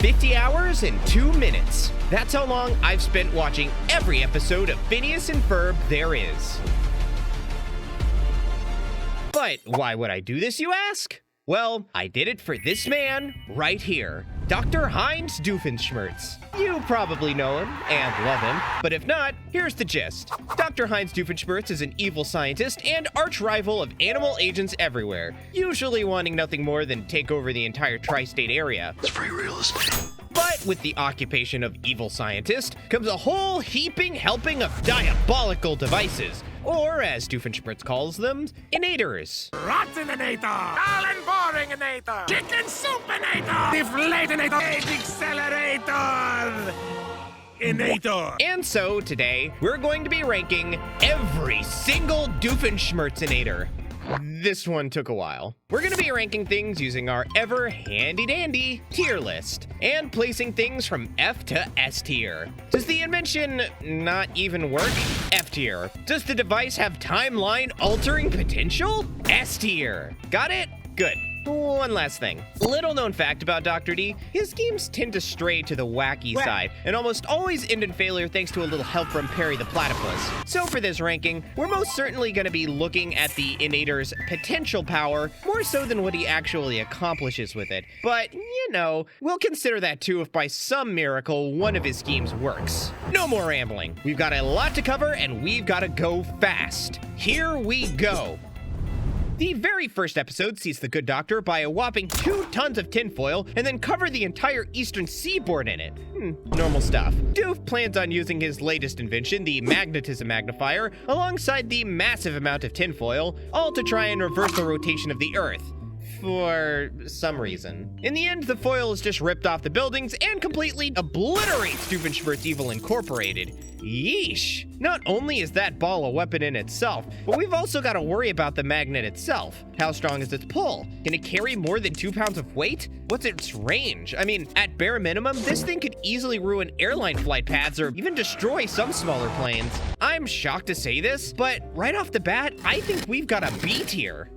50 hours and 2 minutes. That's how long I've spent watching every episode of Phineas and Ferb there is. But why would I do this, you ask? Well, I did it for this man right here, Dr. Heinz Doofenshmirtz. You probably know him and love him, but if not, here's the gist. Dr. Heinz Doofenshmirtz is an evil scientist and arch-rival of animal agents everywhere, usually wanting nothing more than take over the entire tri-state area. It's free real estate. But with the occupation of evil scientist comes a whole heaping helping of diabolical devices, or as Doofenshmirtz calls them, Inators. Rotten Inator! Dull and boring Inator! Chicken soup Inator! Deflate Inator! Accelerator! Inator! And so today, we're going to be ranking every single Doofenshmirtz-inator. This one took a while. We're gonna be ranking things using our ever handy-dandy tier list and placing things from F to S tier. Does the invention not even work? F tier. Does the device have timeline altering potential? S tier. Got it? Good. One last thing. Little known fact about Dr. D, his games tend to stray to the wacky side and almost always end in failure thanks to a little help from Perry the Platypus. So for this ranking, we're most certainly going to be looking at the Inator's potential power more so than what he actually accomplishes with it. But, you know, we'll consider that too if by some miracle one of his schemes works. No more rambling. We've got a lot to cover and we've got to go fast. Here we go. The very first episode sees the good doctor buy a whopping 2 tons of tinfoil and then cover the entire eastern seaboard in it. Normal stuff. Doof plans on using his latest invention, the magnetism magnifier, alongside the massive amount of tinfoil, all to try and reverse the rotation of the Earth. For some reason. In the end, the foil is just ripped off the buildings and completely obliterates Doofenshmirtz Evil Incorporated. Yeesh. Not only is that ball a weapon in itself, but we've also got to worry about the magnet itself. How strong is its pull? Can it carry more than 2 pounds of weight? What's its range? I mean, at bare minimum, this thing could easily ruin airline flight paths or even destroy some smaller planes. I'm shocked to say this, but right off the bat, I think we've got a B tier.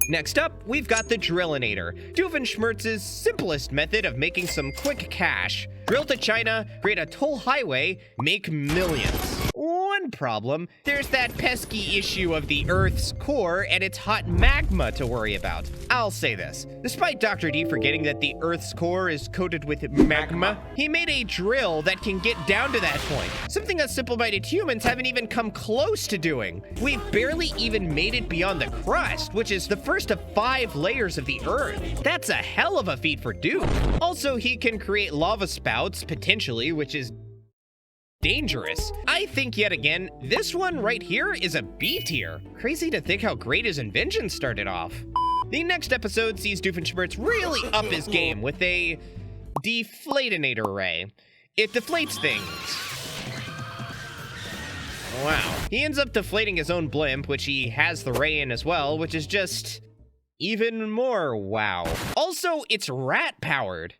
Next up, we've got the Drill-inator, Doofenshmirtz's simplest method of making some quick cash. Drill to China, create a toll highway, make millions. One problem, there's that pesky issue of the Earth's core and its hot magma to worry about. I'll say this, despite Dr. D forgetting that the Earth's core is coated with magma, he made a drill that can get down to that point, something us simple-minded humans haven't even come close to doing. We've barely even made it beyond the crust, which is the first of 5 layers of the Earth. That's a hell of a feat for Doof. Also, he can create lava spouts, potentially, which is dangerous. I think yet again, this one right here is a B tier. Crazy to think how great his invention started off. The next episode sees Doofenshmirtz really up his game with a Deflate-inator ray. It deflates things. Wow. He ends up deflating his own blimp, which he has the ray in as well, which is just even more wow. Also, it's rat-powered.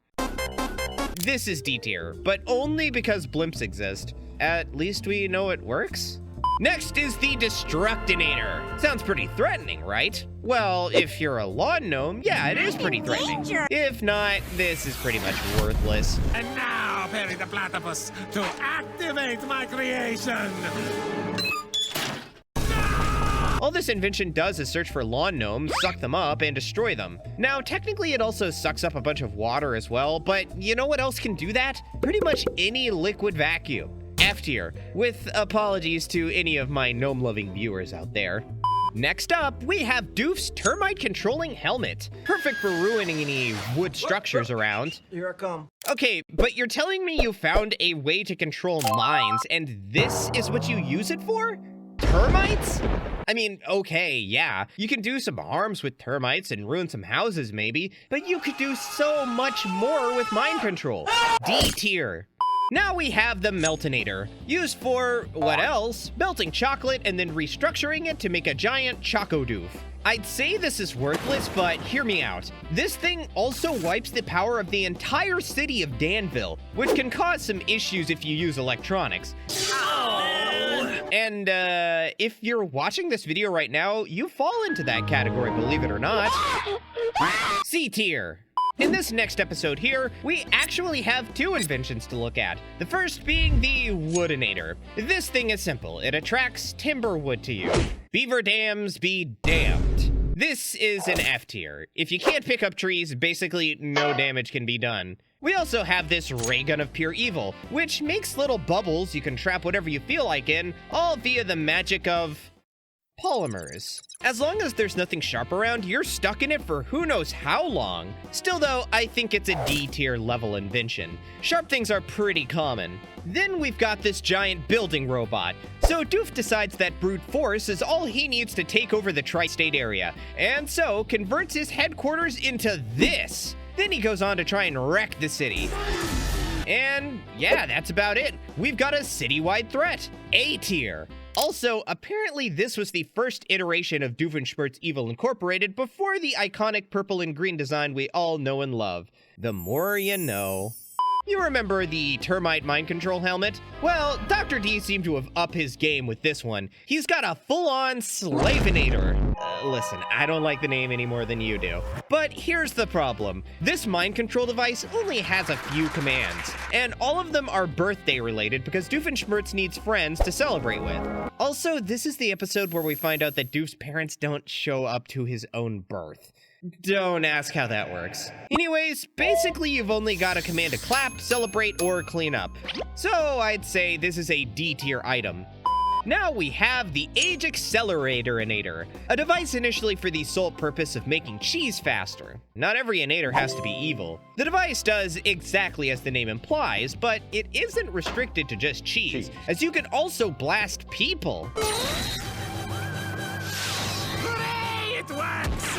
This is D tier, but only because blimps exist. At least we know it works? Next is the Destruct-inator. Sounds pretty threatening, right? Well, if you're a lawn gnome, yeah, it is pretty threatening. If not, this is pretty much worthless. And now, Perry the Platypus, to activate my creation! All this invention does is search for lawn gnomes, suck them up, and destroy them. Now, technically it also sucks up a bunch of water as well, but you know what else can do that? Pretty much any liquid vacuum. F tier, with apologies to any of my gnome-loving viewers out there. Next up, we have Doof's termite-controlling helmet. Perfect for ruining any wood structures around. Here I come. Okay, but you're telling me you found a way to control mines, and this is what you use it for? Termites? I mean, okay, yeah, you can do some harms with termites and ruin some houses maybe, but you could do so much more with mine control. D tier. Now we have the Meltinator, used for, what else? Melting chocolate and then restructuring it to make a giant Choco-Doof. I'd say this is worthless, but hear me out. This thing also wipes the power of the entire city of Danville, which can cause some issues if you use electronics. And if you're watching this video right now, you fall into that category, believe it or not. C tier. In this next episode here, we actually have two inventions to look at. The first being the Wood-inator. This thing is simple. It attracts timber wood to you. Beaver dams be damned. This is an F tier. If you can't pick up trees, basically no damage can be done. We also have this ray gun of pure evil, which makes little bubbles you can trap whatever you feel like in, all via the magic of polymers. As long as there's nothing sharp around, you're stuck in it for who knows how long. Still though, I think it's a D tier level invention. Sharp things are pretty common. Then we've got this giant building robot. So Doof decides that brute force is all he needs to take over the tri-state area, and so converts his headquarters into this. Then he goes on to try and wreck the city. And yeah, that's about it. We've got a citywide threat, A tier. Also, apparently this was the first iteration of Doofenshmirtz Evil Incorporated before the iconic purple and green design we all know and love. The more you know. You remember the termite mind control helmet? Well, Dr. D seemed to have upped his game with this one. He's got a full-on Slave-inator. Listen, I don't like the name any more than you do. But here's the problem. This mind control device only has a few commands, and all of them are birthday related because Doofenshmirtz needs friends to celebrate with. Also, this is the episode where we find out that Doof's parents don't show up to his own birth. Don't ask how that works. Anyways, basically you've only got a command to clap, celebrate, or clean up. So I'd say this is a D tier item. Now we have the Age Accelerator Inator, a device initially for the sole purpose of making cheese faster. Not every Inator has to be evil. The device does exactly as the name implies, but it isn't restricted to just cheese, as you can also blast people. Hooray, it works!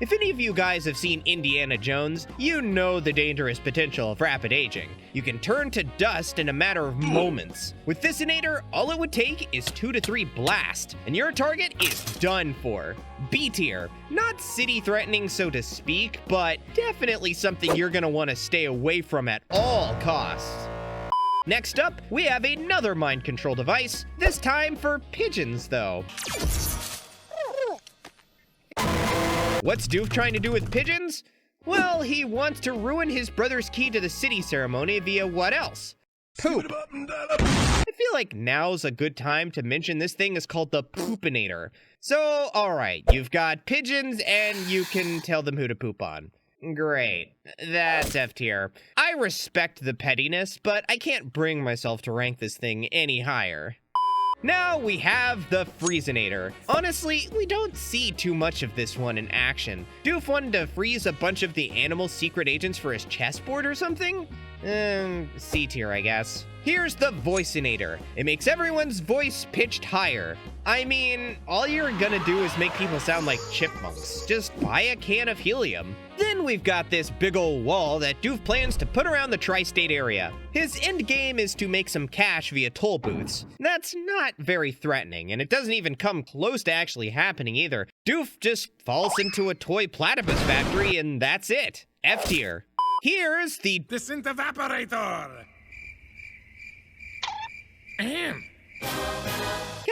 If any of you guys have seen Indiana Jones, you know the dangerous potential of rapid aging. You can turn to dust in a matter of moments. With this Inator, all it would take is 2 to 3 blasts, and your target is done for. B tier. Not city threatening, so to speak, but definitely something you're gonna want to stay away from at all costs. Next up, we have another mind control device, this time for pigeons though. What's Doof trying to do with pigeons? Well, he wants to ruin his brother's key to the city ceremony via what else? Poop. I feel like now's a good time to mention this thing is called the Poopinator. So, alright, you've got pigeons and you can tell them who to poop on. Great. That's F tier. I respect the pettiness, but I can't bring myself to rank this thing any higher. Now we have the Freeze-inator. Honestly, we don't see too much of this one in action. Doof wanted to freeze a bunch of the animal secret agents for his chessboard or something? C tier, I guess. Here's the Voice-inator. It makes everyone's voice pitched higher. I mean, all you're gonna do is make people sound like chipmunks. Just buy a can of helium. Then we've got this big ol' wall that Doof plans to put around the tri-state area. His end game is to make some cash via toll booths. That's not very threatening, and it doesn't even come close to actually happening either. Doof just falls into a toy platypus factory and that's it. F tier. Here's the Evaporator. Ahem.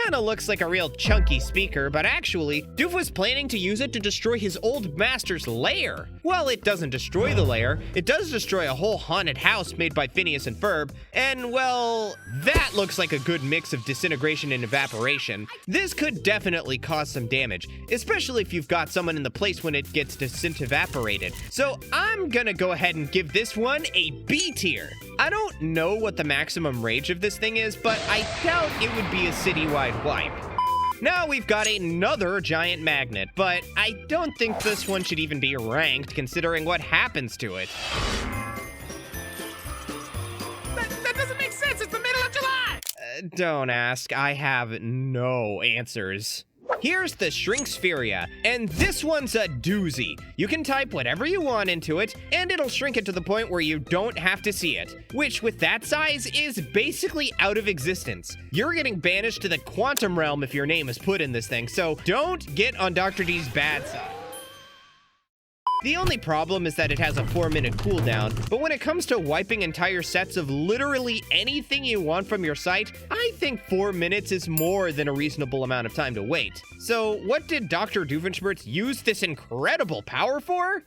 Kinda looks like a real chunky speaker, but actually, Doof was planning to use it to destroy his old master's lair. Well, it doesn't destroy the lair, it does destroy a whole haunted house made by Phineas and Ferb, and well, that looks like a good mix of disintegration and evaporation. This could definitely cause some damage, especially if you've got someone in the place when it gets disintevaporated. So I'm gonna go ahead and give this one a B tier. I don't know what the maximum rage of this thing is, but I doubt it would be a citywide wipe. Now we've got another giant magnet, but I don't think this one should even be ranked considering what happens to it. That doesn't make sense, it's the middle of July! Don't ask, I have no answers. Here's the Shrink-spheria, and this one's a doozy. You can type whatever you want into it, and it'll shrink it to the point where you don't have to see it, which with that size is basically out of existence. You're getting banished to the quantum realm if your name is put in this thing, so don't get on Dr. D's bad side. The only problem is that it has a 4-minute cooldown, but when it comes to wiping entire sets of literally anything you want from your site, I think 4 minutes is more than a reasonable amount of time to wait. So what did Dr. Doofenshmirtz use this incredible power for?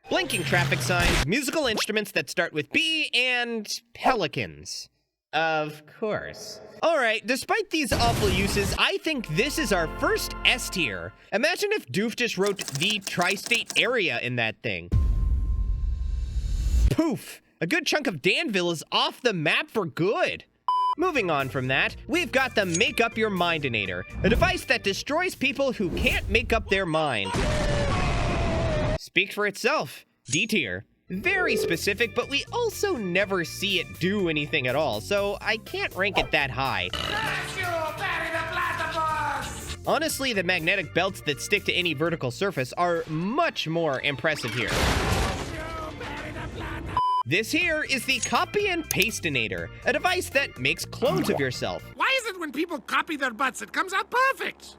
blinking traffic signs, musical instruments that start with B, and pelicans. Of course. Alright, despite these awful uses, I think this is our first S tier. Imagine if Doof just wrote the tri-state area in that thing. Poof! A good chunk of Danville is off the map for good. Moving on from that, we've got the Make Up Your Mindinator, a device that destroys people who can't make up their mind. Speaks for itself. D tier. Very specific, but we also never see it do anything at all, so I can't rank it that high. Honestly, the magnetic belts that stick to any vertical surface are much more impressive here. This here is the Copy and Paste Inator, a device that makes clones of yourself. Why is it when people copy their butts, it comes out perfect?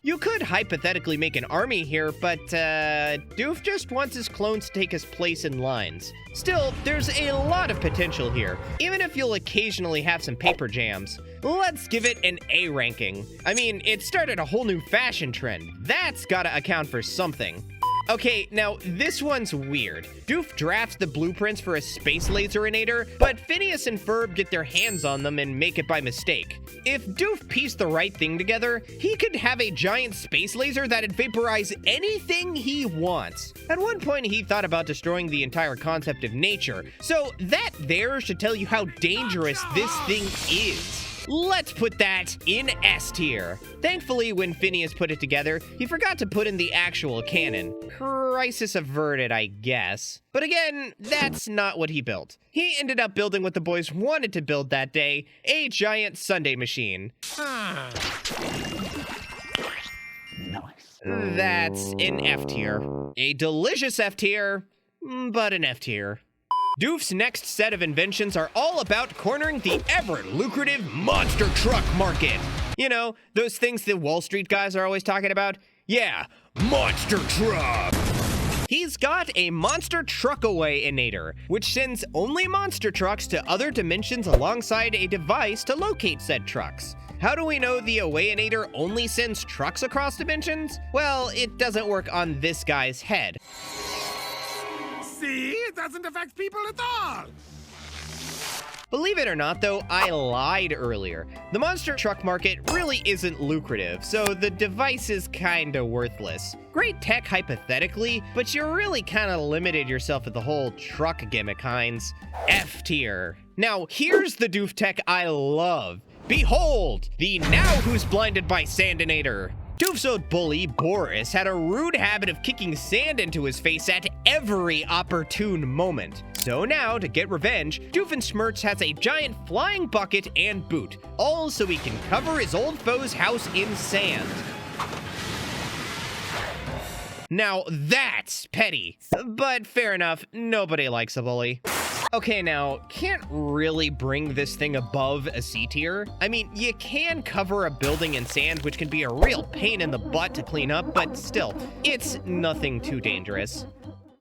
You could hypothetically make an army here, but Doof just wants his clones to take his place in lines. Still, there's a lot of potential here, even if you'll occasionally have some paper jams. Let's give it an A ranking. I mean, it started a whole new fashion trend. That's gotta account for something. Okay, now this one's weird. Doof drafts the blueprints for a space laser inator, but Phineas and Ferb get their hands on them and make it by mistake. If Doof pieced the right thing together, he could have a giant space laser that'd vaporize anything he wants. At one point, he thought about destroying the entire concept of nature, so that there should tell you how dangerous this thing is. Let's put that in S tier. Thankfully, when Phineas put it together, he forgot to put in the actual cannon. Crisis averted, I guess. But again, that's not what he built. He ended up building what the boys wanted to build that day, a giant Sunday machine. That's an F tier. A delicious F tier, but an F tier. Doof's next set of inventions are all about cornering the ever-lucrative monster truck market. You know, those things the Wall Street guys are always talking about? Yeah, monster truck! He's got a monster truck-away inator, which sends only monster trucks to other dimensions alongside a device to locate said trucks. How do we know the away inator only sends trucks across dimensions? Well, it doesn't work on this guy's head. See, it doesn't affect people at all. Believe it or not, though, I lied earlier. The monster truck market really isn't lucrative, so the device is kinda worthless. Great tech hypothetically, but you really kinda limited yourself at the whole truck gimmick, Heinz. F tier. Now, here's the Doof tech I love. Behold, the Now Who's Blinded by Sandinator. Doof's old bully, Boris, had a rude habit of kicking sand into his face at every opportune moment. So now, to get revenge, Doofenshmirtz has a giant flying bucket and boot, all so he can cover his old foe's house in sand. Now that's petty, but fair enough, nobody likes a bully. Okay, now, can't really bring this thing above a C tier. I mean, you can cover a building in sand, which can be a real pain in the butt to clean up, but still, it's nothing too dangerous.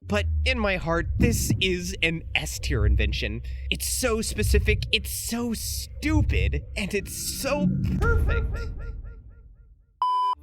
But in my heart, this is an S tier invention. It's so specific, it's so stupid, and it's so perfect.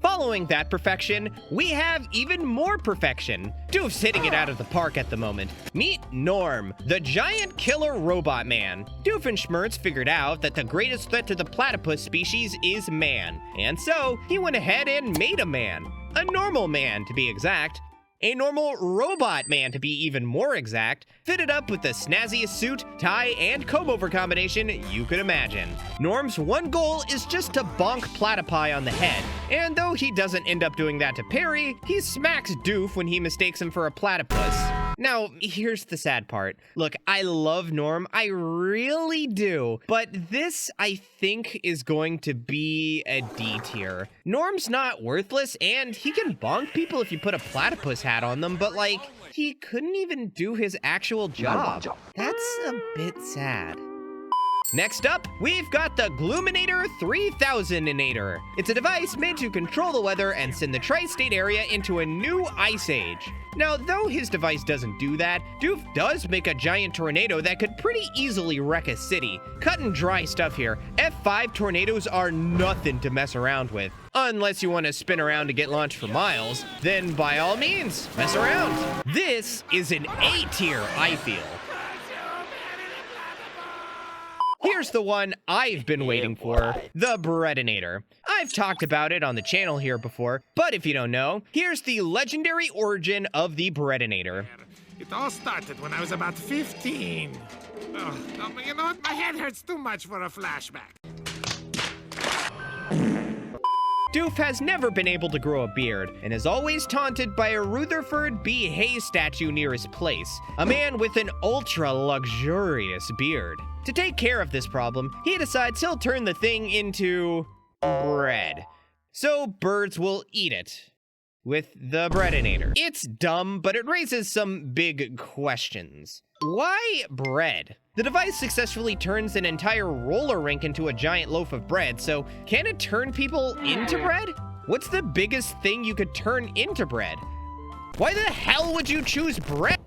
Following that perfection, we have even more perfection. Doof's hitting it out of the park at the moment. Meet Norm, the giant killer robot man. Doofenshmirtz figured out that the greatest threat to the platypus species is man. And so, he went ahead and made a man. A normal man, to be exact. A normal robot man, to be even more exact, fitted up with the snazziest suit, tie, and comb-over combination you could imagine. Norm's one goal is just to bonk Platypi on the head, and though he doesn't end up doing that to Perry, he smacks Doof when he mistakes him for a platypus. Now, here's the sad part. Look, I love Norm, I really do, but this, I think, is going to be a D tier. Norm's not worthless, and he can bonk people if you put a platypus hat on them, but like, he couldn't even do his actual job. That's a bit sad. Next up, we've got the Gloominator 3000 Inator. It's a device made to control the weather and send the tri-state area into a new ice age. Now, though his device doesn't do that, Doof does make a giant tornado that could pretty easily wreck a city. Cut and dry stuff here. F5 tornadoes are nothing to mess around with. Unless you want to spin around to get launched for miles, then by all means, mess around. This is an A tier, I feel. Here's the one I've been waiting for, the Bread-inator. I've talked about it on the channel here before, but if you don't know, here's the legendary origin of the Bread-inator. It all started when I was about 15. You know what? My head hurts too much for a flashback. Doof has never been able to grow a beard, and is always taunted by a Rutherford B. Hayes statue near his place, a man with an ultra-luxurious beard. To take care of this problem, he decides he'll turn the thing into bread, so birds will eat it with the Bread-inator. It's dumb, but it raises some big questions. Why bread? The device successfully turns an entire roller rink into a giant loaf of bread, so can it turn people into bread? What's the biggest thing you could turn into bread? Why the hell would you choose bread?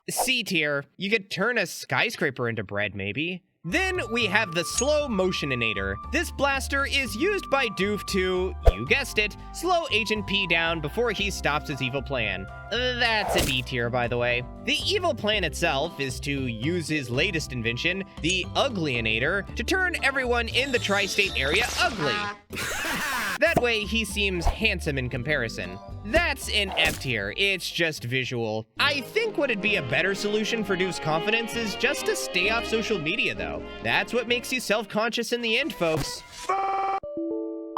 C tier, you could turn a skyscraper into bread, maybe. Then we have the Slow Motion Inator. This blaster is used by Doof to, you guessed it, slow Agent P down before he stops his evil plan. That's a B tier, by the way. The evil plan itself is to use his latest invention, the Ugly Inator, to turn everyone in the tri-state area ugly. That way, he seems handsome in comparison. That's an F tier, it's just visual. I think what'd be a better solution for Doof's confidence is just to stay off social media, though. That's what makes you self-conscious in the end, folks.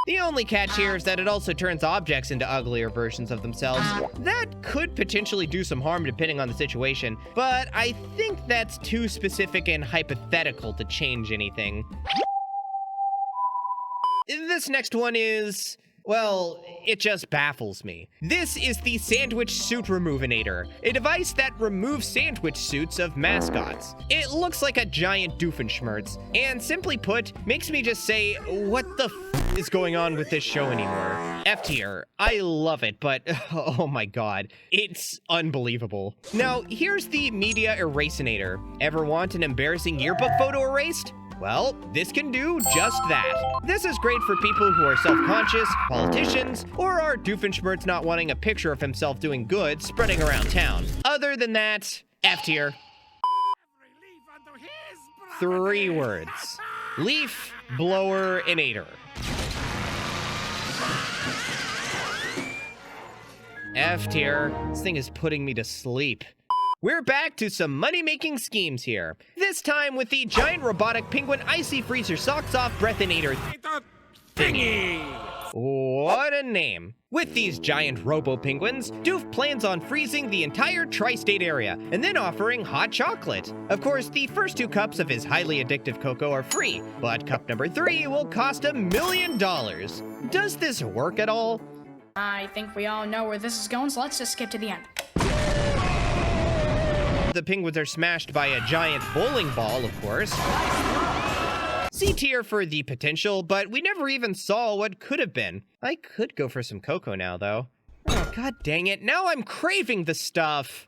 The only catch here is that it also turns objects into uglier versions of themselves. That could potentially do some harm depending on the situation, but I think that's too specific and hypothetical to change anything. This next one is, well, it just baffles me. This is the Sandwich Suit Removinator, a device that removes sandwich suits of mascots. It looks like a giant Doofenshmirtz, and simply put, makes me just say, what the f is going on with this show anymore? F tier. I love it, but oh my god, it's unbelievable. Now, here's the Media Erasinator. Ever want an embarrassing yearbook photo erased? Well, this can do just that. This is great for people who are self-conscious, politicians, or are Doofenshmirtz not wanting a picture of himself doing good spreading around town. Other than that, F tier. 3 words. Leaf Blower Inator. F tier. This thing is putting me to sleep. We're back to some money-making schemes here. This time with the giant robotic penguin icy freezer socks off Bread-inator thingy. What a name. With these giant Robo Penguins, Doof plans on freezing the entire tri-state area and then offering hot chocolate. Of course, the first 2 cups of his highly addictive cocoa are free, but cup number 3 will cost $1 million. Does this work at all? I think we all know where this is going, so let's just skip to the end. The penguins are smashed by a giant bowling ball, of course. C tier for the potential, but we never even saw what could have been. I could go for some cocoa now, though. Oh, god dang it, now I'm craving the stuff.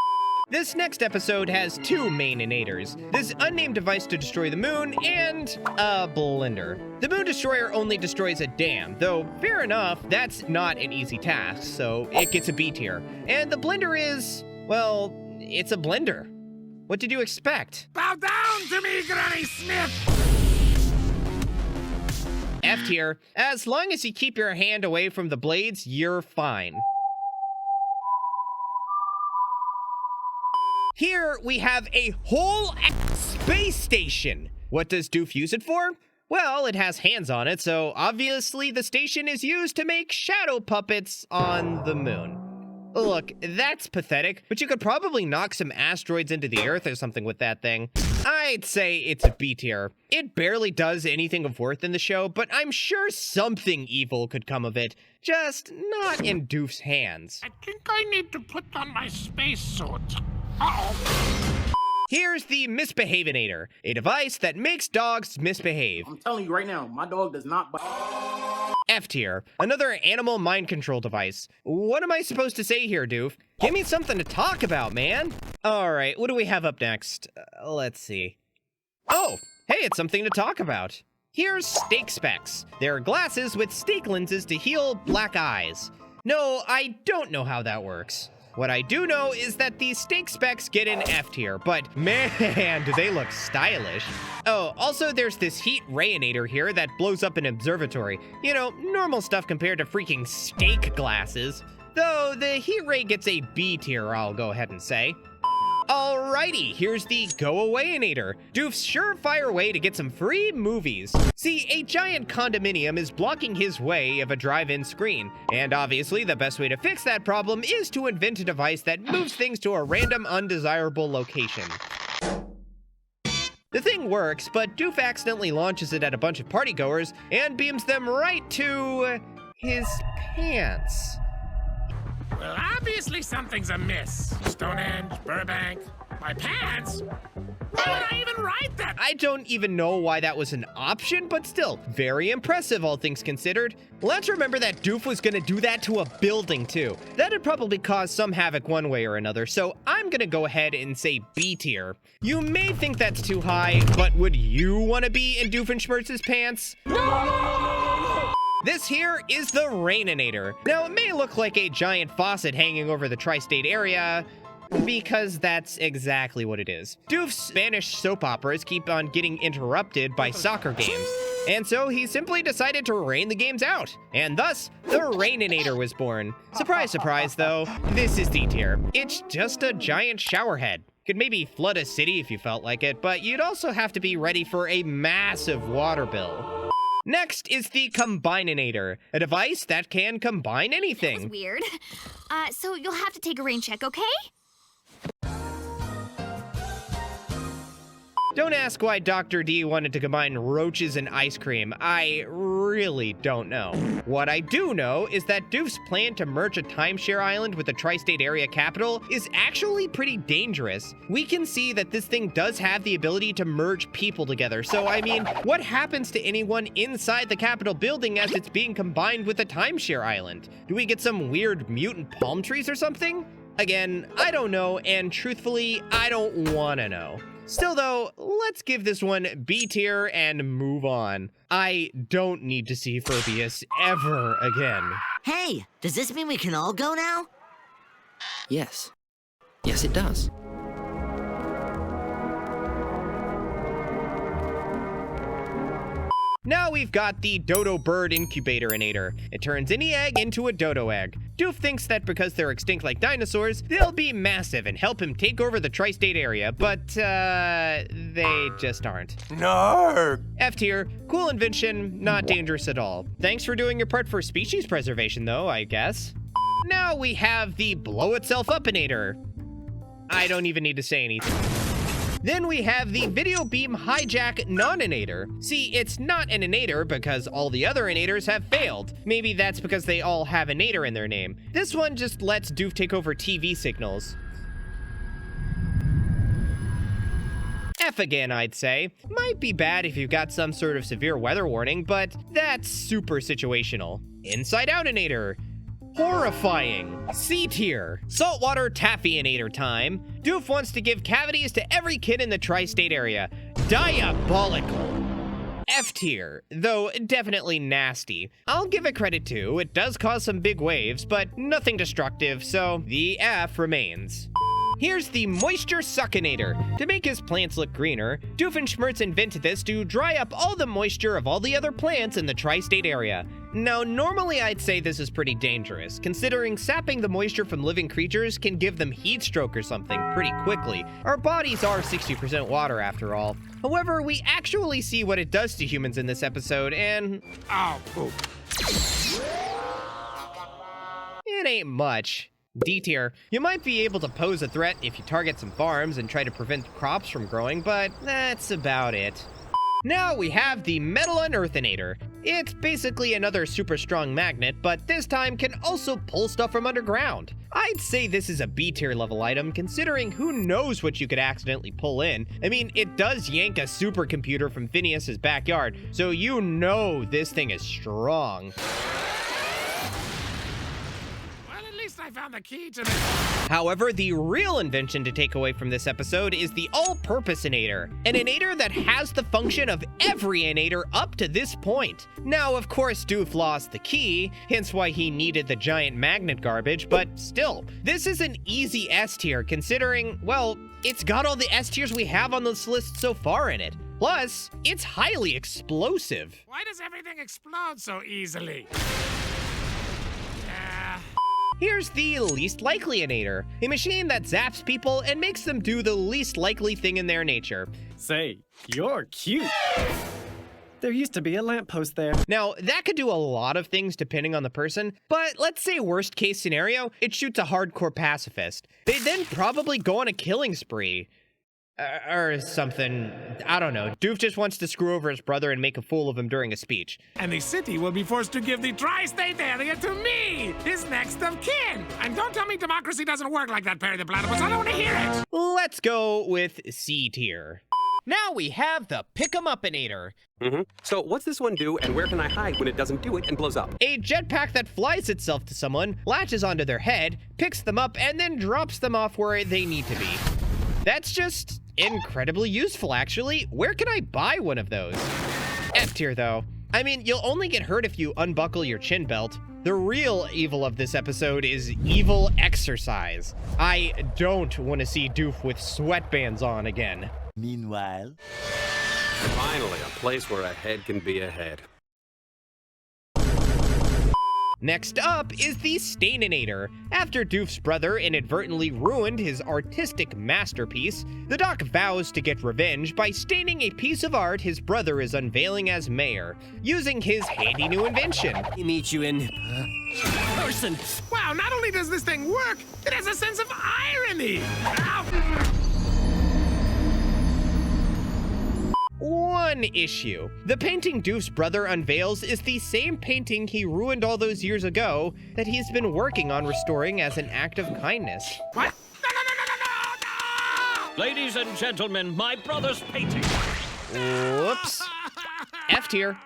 This next episode has 2 main inators. This unnamed device to destroy the moon, and a blender. The Moon Destroyer only destroys a dam, though fair enough, that's not an easy task, so it gets a B tier. And the blender is, well, it's a blender. What did you expect? Bow down to me, Granny Smith! F tier. As long as you keep your hand away from the blades, you're fine. Here we have a whole space station. What does Doof use it for? Well, it has hands on it, so obviously the station is used to make shadow puppets on the moon. Look, that's pathetic, but you could probably knock some asteroids into the Earth or something with that thing. I'd say it's a B tier. It barely does anything of worth in the show, but I'm sure something evil could come of it. Just not in Doof's hands. I think I need to put on my spacesuit. Uh-oh. Here's the Misbehavinator, a device that makes dogs misbehave. I'm telling you right now, my dog does not bite. F tier, another animal mind control device. What am I supposed to say here, Doof? Give me something to talk about, man. All right, what do we have up next? Let's see. Oh, hey, it's something to talk about. Here's Steak Specs. They're glasses with steak lenses to heal black eyes. No, I don't know how that works. What I do know is that these steak specs get an F tier, but man, do they look stylish. Oh, also there's this heat Ray-inator here that blows up an observatory. You know, normal stuff compared to freaking steak glasses. Though the heat ray gets a B tier, I'll go ahead and say. Alrighty, here's the Go Away Inator, Doof's surefire way to get some free movies. See, a giant condominium is blocking his way of a drive-in screen, and obviously the best way to fix that problem is to invent a device that moves things to a random undesirable location. The thing works, but Doof accidentally launches it at a bunch of partygoers and beams them right to his pants. Well, obviously something's amiss. Stonehenge, Burbank, my pants? Why would I even write that? I don't even know why that was an option, but still, very impressive, all things considered. Let's remember that Doof was gonna do that to a building, too. That'd probably cause some havoc one way or another, so I'm gonna go ahead and say B tier. You may think that's too high, but would you want to be in Doofenshmirtz's pants? No! This here is the Rain-inator. Now, it may look like a giant faucet hanging over the tri-state area, because that's exactly what it is. Doof's Spanish soap operas keep on getting interrupted by soccer games, and so he simply decided to rain the games out, and thus, the Rain-inator was born. Surprise, surprise, though, this is D tier. It's just a giant shower head. Could maybe flood a city if you felt like it, but you'd also have to be ready for a massive water bill. Next is the Combinator, a device that can combine anything. That was weird. So you'll have to take a rain check, okay? Don't ask why Dr. D wanted to combine roaches and ice cream. I really don't know. What I do know is that Doof's plan to merge a timeshare island with the tri-state area capital is actually pretty dangerous. We can see that this thing does have the ability to merge people together. So, I mean, what happens to anyone inside the Capitol building as it's being combined with a timeshare island? Do we get some weird mutant palm trees or something? Again, I don't know, and truthfully, I don't wanna know. Still though, let's give this one B tier and move on. I don't need to see Ferbius ever again. Hey, does this mean we can all go now? Yes. Yes, it does. Now we've got the Dodo Bird Incubator Inator. It turns any egg into a dodo egg. Doof thinks that because they're extinct like dinosaurs, they'll be massive and help him take over the tri-state area, but they just aren't. No! F tier, cool invention, not dangerous at all. Thanks for doing your part for species preservation though, I guess. Now we have the Blow Itself Up Inator. I don't even need to say anything. Then we have the Video Beam Hijack Non-Inator. See, it's not an Inator because all the other Inators have failed. Maybe that's because they all have Inator in their name. This one just lets Doof take over TV signals. F again, I'd say. Might be bad if you've got some sort of severe weather warning, but that's super situational. Inside Out Inator. Horrifying. C tier. Saltwater Taffy Inator time. Doof wants to give cavities to every kid in the tri-state area. Diabolical. F tier, though definitely nasty. I'll give it credit too, it does cause some big waves, but nothing destructive, so the F remains. Here's the Moisture Suckinator. To make his plants look greener, Doofenshmirtz invented this to dry up all the moisture of all the other plants in the tri-state area. Now, normally I'd say this is pretty dangerous, considering sapping the moisture from living creatures can give them heat stroke or something pretty quickly. Our bodies are 60% water after all. However, we actually see what it does to humans in this episode, and Oh, poop. it ain't much. D tier. You might be able to pose a threat if you target some farms and try to prevent crops from growing, but that's about it. Now we have the Metal Unearth Inator. It's basically another super strong magnet, but this time can also pull stuff from underground. I'd say this is a B tier level item, considering who knows what you could accidentally pull in. I mean, it does yank a supercomputer from Phineas's backyard, so you know this thing is strong. Well, at least I found the key to this. However, the real invention to take away from this episode is the all-purpose Inator, an Inator that has the function of every Inator up to this point. Now, of course, Doof lost the key, hence why he needed the giant magnet garbage, but still, this is an easy S tier considering, well, it's got all the S tiers we have on this list so far in it. Plus, it's highly explosive. Why does everything explode so easily? Yeah. Here's the least likely Inator, a machine that zaps people and makes them do the least likely thing in their nature. Say, you're cute. There used to be a lamppost there. Now, that could do a lot of things depending on the person, but let's say worst case scenario, it shoots a hardcore pacifist. They'd then probably go on a killing spree. Or something. I don't know. Doof just wants to screw over his brother and make a fool of him during a speech. And the city will be forced to give the tri-state area to me, his next of kin. And don't tell me democracy doesn't work like that, Perry the Platypus. I don't want to hear it. Let's go with C tier. Now we have the Pick 'em Up Inator. So what's this one do, and where can I hide when it doesn't do it and blows up? A jetpack that flies itself to someone, latches onto their head, picks them up, and then drops them off where they need to be. That's just incredibly useful, actually. Where can I buy one of those? F tier, though. I mean, you'll only get hurt if you unbuckle your chin belt. The real evil of this episode is evil exercise. I don't want to see Doof with sweatbands on again. Meanwhile... Finally, a place where a head can be a head. Next up is the Stain Inator. After Doof's brother inadvertently ruined his artistic masterpiece, the Doc vows to get revenge by staining a piece of art his brother is unveiling as mayor, using his handy new invention. Meet you in person. Wow, not only does this thing work, it has a sense of irony. Ow. One issue. The painting Doof's brother unveils is the same painting he ruined all those years ago that he's been working on restoring as an act of kindness. What? No! Ladies and gentlemen, my brother's painting. Whoops. F tier.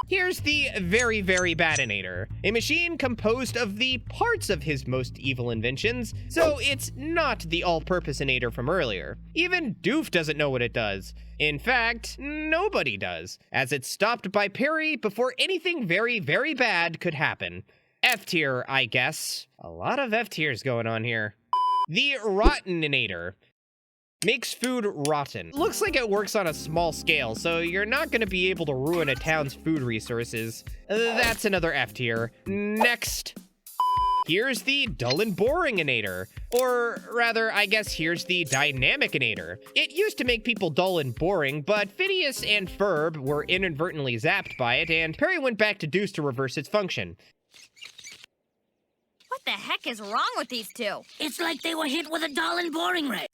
Here's the very, very bad Inator, a machine composed of the parts of his most evil inventions, so it's not the all-purpose Inator from earlier. Even Doof doesn't know what it does. In fact, nobody does, as it's stopped by Perry before anything very, very bad could happen. F tier, I guess. A lot of F tiers going on here. The Rotten Inator. Makes food rotten. Looks like it works on a small scale, so you're not gonna be able to ruin a town's food resources. That's another F tier. Next. Here's the Dull and Boring Inator. Or rather, I guess here's the Dynamic Inator. It used to make people dull and boring, but Phineas and Ferb were inadvertently zapped by it, and Perry went back to Deuce to reverse its function. What the heck is wrong with these two? It's like they were hit with a dull and boring ray.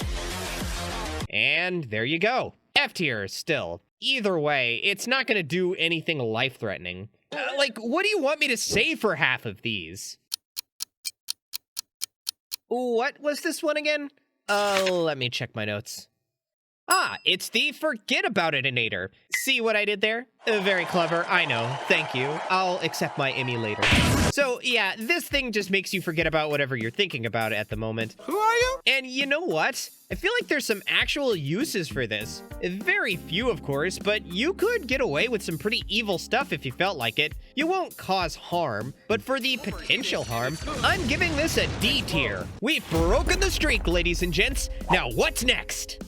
And there you go. F tier still. Either way, it's not gonna do anything life-threatening. Like, what do you want me to say for half of these? What was this one again? Let me check my notes. Ah, it's the Forget About It Inator. See what I did there? Very clever, I know. Thank you. I'll accept my Emmy later. So, yeah, this thing just makes you forget about whatever you're thinking about at the moment. Who are you? And you know what? I feel like there's some actual uses for this. Very few, of course, but you could get away with some pretty evil stuff if you felt like it. You won't cause harm, but for the potential harm, I'm giving this a D tier. We've broken the streak, ladies and gents. Now what's next?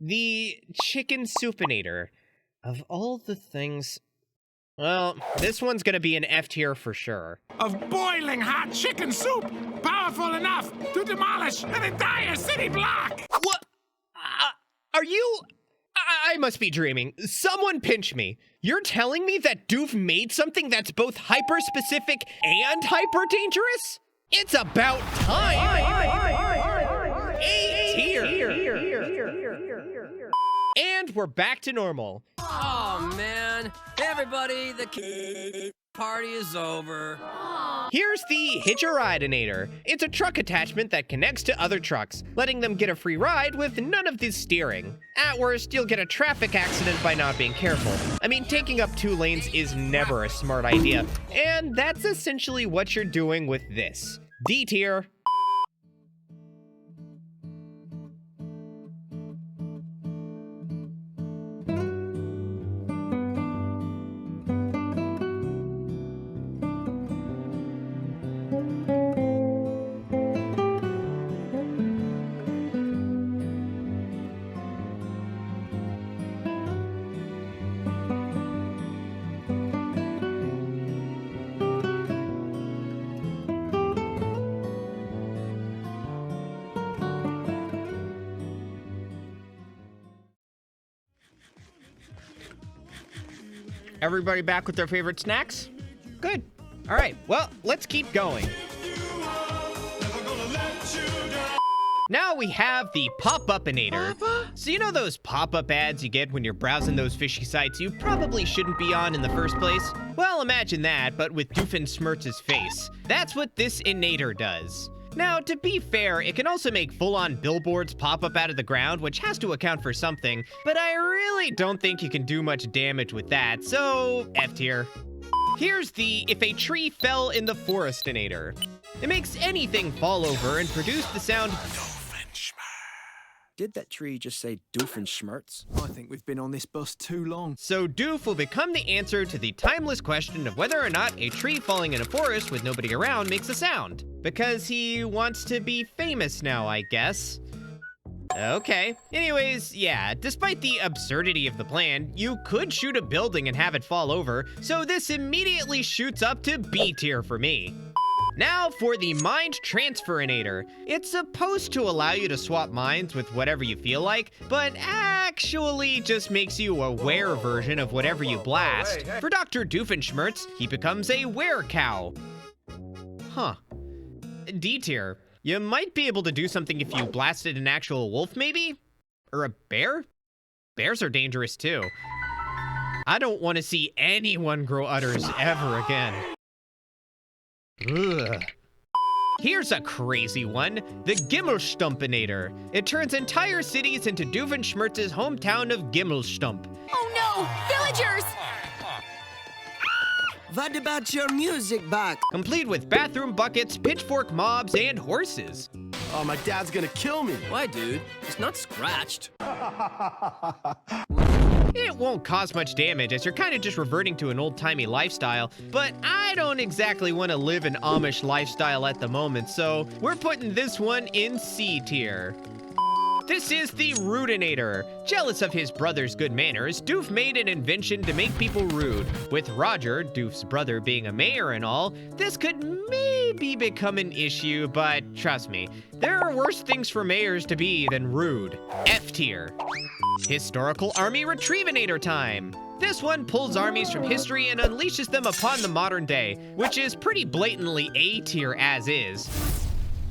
The Chicken Soup Inator. Of all the things... Well, this one's gonna be an F tier for sure. Of boiling hot chicken soup, powerful enough to demolish an entire city block! What? Are you... I must be dreaming. Someone pinch me. You're telling me that Doof made something that's both hyper-specific and hyper-dangerous? It's about time! tier. And we're back to normal. Oh, man. Hey, everybody, the party is over. Here's the Hitch-a-Ride-inator. It's a truck attachment that connects to other trucks, letting them get a free ride with none of this steering. At worst, you'll get a traffic accident by not being careful. I mean, taking up 2 lanes is never a smart idea, and that's essentially what you're doing with this. D tier. Everybody back with their favorite snacks? Good. All right, well, let's keep going. Now we have the pop-up Inator. So you know those pop-up ads you get when you're browsing those fishy sites you probably shouldn't be on in the first place? Well, imagine that, but with Doofenshmirtz's face. That's what this Inator does. Now, to be fair, it can also make full-on billboards pop up out of the ground, which has to account for something, but I really don't think you can do much damage with that, so F tier. Here's the If a Tree Fell in the Forest Inator. It makes anything fall over and produce the sound Did that tree just say Doofenshmirtz? I think we've been on this bus too long. So Doof will become the answer to the timeless question of whether or not a tree falling in a forest with nobody around makes a sound. Because he wants to be famous now, I guess. Okay. Anyways, yeah, despite the absurdity of the plan, you could shoot a building and have it fall over, so this immediately shoots up to B tier for me. Now for the Mind Transfer Inator. It's supposed to allow you to swap minds with whatever you feel like, but actually just makes you a were version of whatever you blast. For Dr. Doofenshmirtz, he becomes a were-cow. Huh. D tier. You might be able to do something if you blasted an actual wolf, maybe? Or a bear? Bears are dangerous too. I don't want to see anyone grow udders ever again. Ugh. Here's a crazy one, the Gimmelstump-inator. It turns entire cities into Doofenshmirtz's hometown of Gimmelstump. Oh no! Villagers! What about your music box? Complete with bathroom buckets, pitchfork mobs, and horses. Oh, my dad's gonna kill me. Why, dude? It's not scratched. It won't cause much damage as you're kind of just reverting to an old-timey lifestyle, but I don't exactly want to live an Amish lifestyle at the moment, so we're putting this one in C tier. This is the Rude Inator. Jealous of his brother's good manners, Doof made an invention to make people rude. With Roger, Doof's brother, being a mayor and all, this could maybe become an issue, but trust me, there are worse things for mayors to be than rude. F tier. Historical Army Retrievinator time. This one pulls armies from history and unleashes them upon the modern day, which is pretty blatantly A tier as is.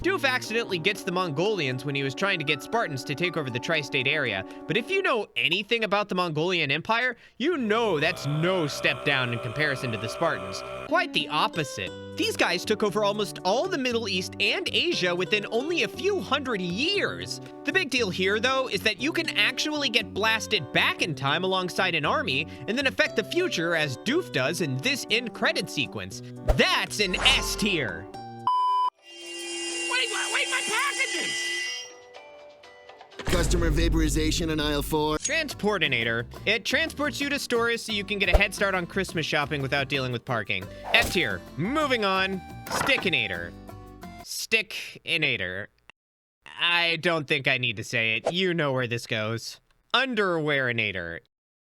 Doof accidentally gets the Mongolians when he was trying to get Spartans to take over the tri-state area, but if you know anything about the Mongolian Empire, you know that's no step down in comparison to the Spartans. Quite the opposite. These guys took over almost all the Middle East and Asia within only a few hundred years. The big deal here, though, is that you can actually get blasted back in time alongside an army and then affect the future as Doof does in this end credit sequence. That's an S tier. Wait, my packages! Customer vaporization in aisle 4. Transport-inator. It transports you to stores so you can get a head start on Christmas shopping without dealing with parking. F tier. Moving on. Stick-inator. Stick-inator. I don't think I need to say it. You know where this goes. Underwear-inator.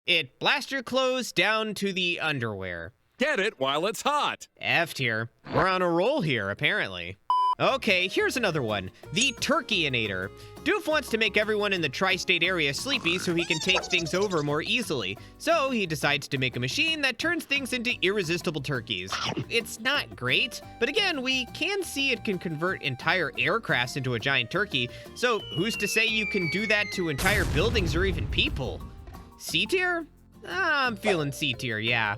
It blasts your clothes down to the underwear. Get it while it's hot. F tier. We're on a roll here, apparently. Okay, here's another one. The Turkey Inator. Doof wants to make everyone in the tri-state area sleepy so he can take things over more easily. So he decides to make a machine that turns things into irresistible turkeys. It's not great, but again, we can see it can convert entire aircrafts into a giant turkey. So who's to say you can do that to entire buildings or even people? C tier? I'm feeling C tier, yeah.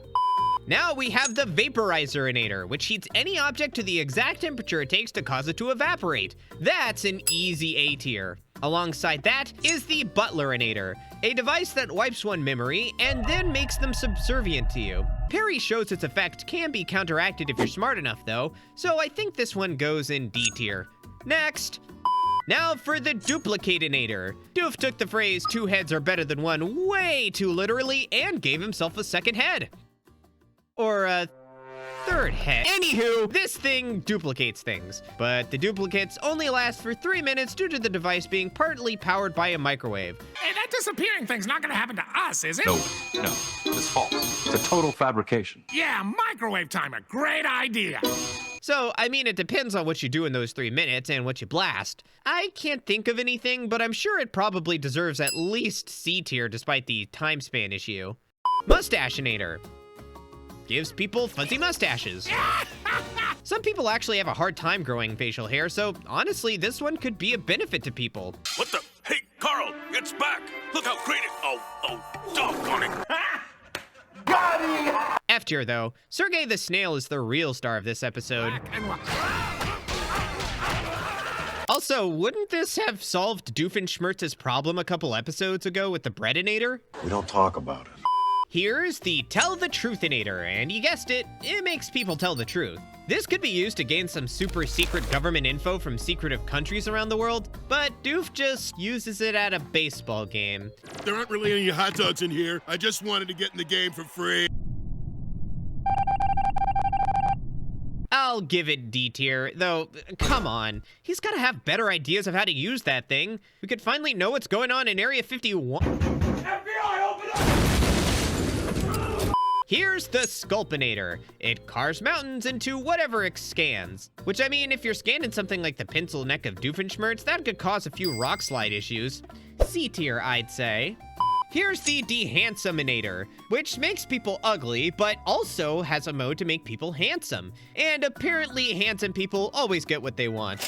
Now we have the Vaporizer Inator, which heats any object to the exact temperature it takes to cause it to evaporate. That's an easy A tier. Alongside that is the Butler Inator, a device that wipes one memory and then makes them subservient to you. Perry shows its effect can be counteracted if you're smart enough though, so I think this one goes in D tier. Next. Now for the Duplicate Inator. Doof took the phrase 2 heads are better than one way too literally and gave himself a second head. Or a third head. Anywho, this thing duplicates things, but the duplicates only last for 3 minutes due to the device being partly powered by a microwave. Hey, that disappearing thing's not gonna happen to us, is it? No, it's false. It's a total fabrication. Yeah, microwave timer, great idea. So, I mean, it depends on what you do in those 3 minutes and what you blast. I can't think of anything, but I'm sure it probably deserves at least C tier despite the time span issue. Mustache Inator. Gives people fuzzy mustaches. Some people actually have a hard time growing facial hair, so honestly, this one could be a benefit to people. What the? Hey, Carl, it's back. Look how great it. Oh, doggone it. Got him! F tier though. Sergey the Snail is the real star of this episode. Also, wouldn't this have solved Doofenshmirtz's problem a couple episodes ago with the Bread-inator? We don't talk about it. Here's the Tell the Truth Inator, and you guessed it, it makes people tell the truth. This could be used to gain some super secret government info from secretive countries around the world, but Doof just uses it at a baseball game. There aren't really any hot dogs in here. I just wanted to get in the game for free. I'll give it D tier, though, come on. He's gotta have better ideas of how to use that thing. We could finally know what's going on in Area 51. FBI, open up! Here's the Sculpinator. It carves mountains into whatever it scans. Which, I mean, if you're scanning something like the pencil neck of Doofenshmirtz, that could cause a few rock slide issues. C tier, I'd say. Here's the Handsom Inator, which makes people ugly, but also has a mode to make people handsome. And apparently handsome people always get what they want.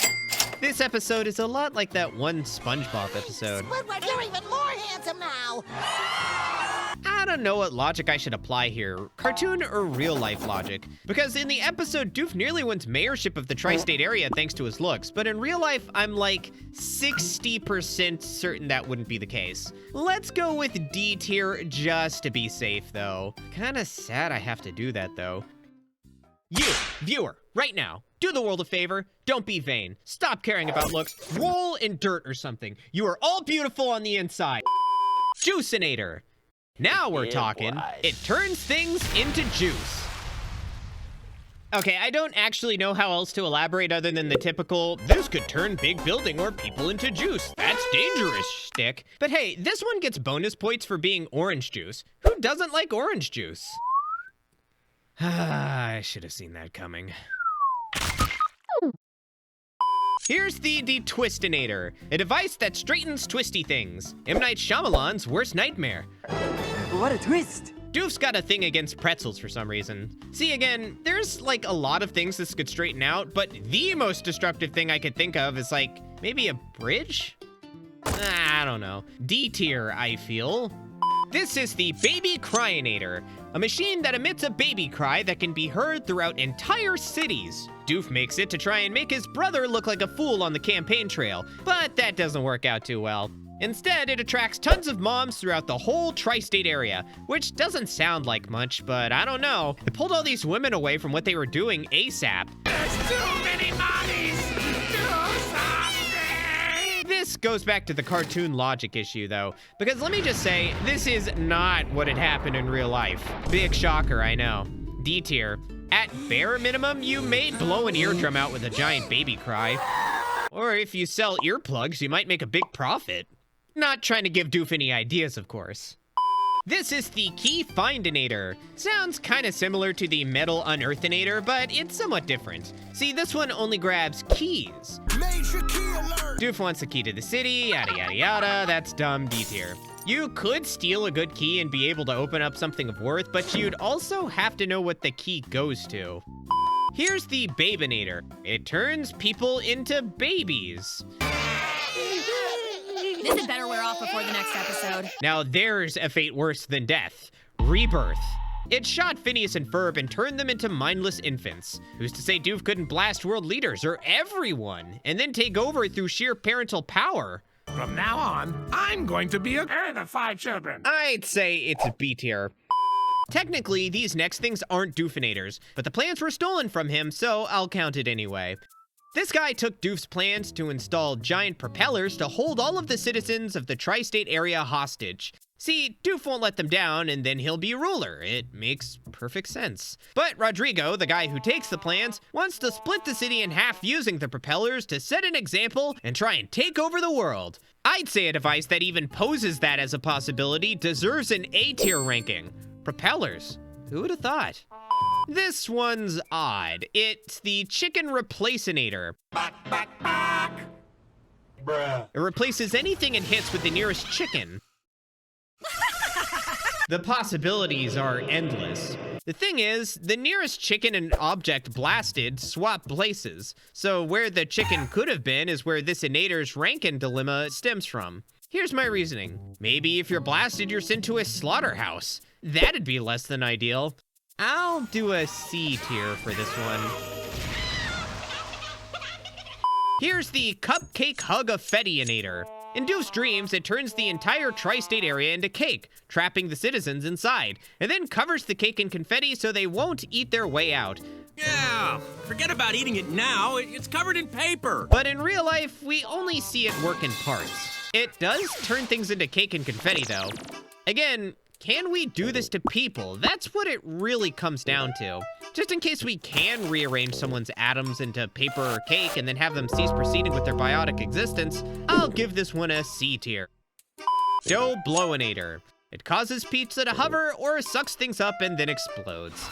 This episode is a lot like that one SpongeBob episode. Squidward, you're even more handsome now! I don't know what logic I should apply here, cartoon or real life logic. Because in the episode, Doof nearly wins mayorship of the tri-state area thanks to his looks, but in real life, I'm like 60% certain that wouldn't be the case. Let's go with D tier just to be safe though. Kinda sad I have to do that though. You, viewer, right now, do the world a favor, don't be vain. Stop caring about looks, roll in dirt or something. You are all beautiful on the inside. Juice Inator. Now we're talking. It turns things into juice. Okay, I don't actually know how else to elaborate other than the typical, this could turn big building or people into juice. That's dangerous shtick. But hey, this one gets bonus points for being orange juice. Who doesn't like orange juice? I should have seen that coming. Here's the Twistinator, a device that straightens twisty things. M. Night Shyamalan's worst nightmare. What a twist! Doof's got a thing against pretzels for some reason. See, again, there's like a lot of things this could straighten out, but the most destructive thing I could think of is like, maybe a bridge? I don't know. D tier, I feel. This is the Baby Cry Inator, a machine that emits a baby cry that can be heard throughout entire cities. Doof makes it to try and make his brother look like a fool on the campaign trail, but that doesn't work out too well. Instead, it attracts tons of moms throughout the whole tri-state area, which doesn't sound like much, but I don't know. It pulled all these women away from what they were doing ASAP. There's too many bodies! Do something! This goes back to the cartoon logic issue, though, because let me just say, this is not what had happened in real life. Big shocker, I know. D tier. At bare minimum, you may blow an eardrum out with a giant baby cry. Or if you sell earplugs, you might make a big profit. Not trying to give Doof any ideas, of course. This is the key Find Inator. Sounds kind of similar to the metal Unearth Inator, but it's somewhat different. See, this one only grabs keys. Major key alert! Doof wants the key to the city, yada yada yada, that's dumb D tier. You could steal a good key and be able to open up something of worth, but you'd also have to know what the key goes to. Here's the Babe-inator. It turns people into babies. This had better wear off before the next episode. Now there's a fate worse than death. Rebirth. It shot Phineas and Ferb and turned them into mindless infants. Who's to say Doof couldn't blast world leaders or everyone and then take over through sheer parental power? From now on, I'm going to be a parent of 5 children. I'd say it's a B tier. Technically, these next things aren't Doofenators, but the plans were stolen from him, so I'll count it anyway. This guy took Doof's plans to install giant propellers to hold all of the citizens of the tri-state area hostage. See, Doof won't let them down, and then he'll be ruler. It makes perfect sense. But Rodrigo, the guy who takes the plans, wants to split the city in half using the propellers to set an example and try and take over the world. I'd say a device that even poses that as a possibility deserves an A tier ranking. Propellers. Who would have thought? This one's odd. It's the Chicken Replace-inator. Bruh. It replaces anything it hits with the nearest chicken. The possibilities are endless. The thing is, the nearest chicken and object blasted swap places. So where the chicken could have been is where this Inator's ranking dilemma stems from. Here's my reasoning. Maybe if you're blasted, you're sent to a slaughterhouse. That'd be less than ideal. I'll do a C tier for this one. Here's the Cupcake Hug-a-Fetty-inator. In Doof's dreams, it turns the entire tri-state area into cake, trapping the citizens inside, and then covers the cake in confetti so they won't eat their way out. Yeah, forget about eating it now. It's covered in paper. But in real life, we only see it work in parts. It does turn things into cake and confetti, though. Again, can we do this to people? That's what it really comes down to. Just in case we can rearrange someone's atoms into paper or cake and then have them cease proceeding with their biotic existence, I'll give this one a C tier. Dough Blow-inator. It causes pizza to hover or sucks things up and then explodes.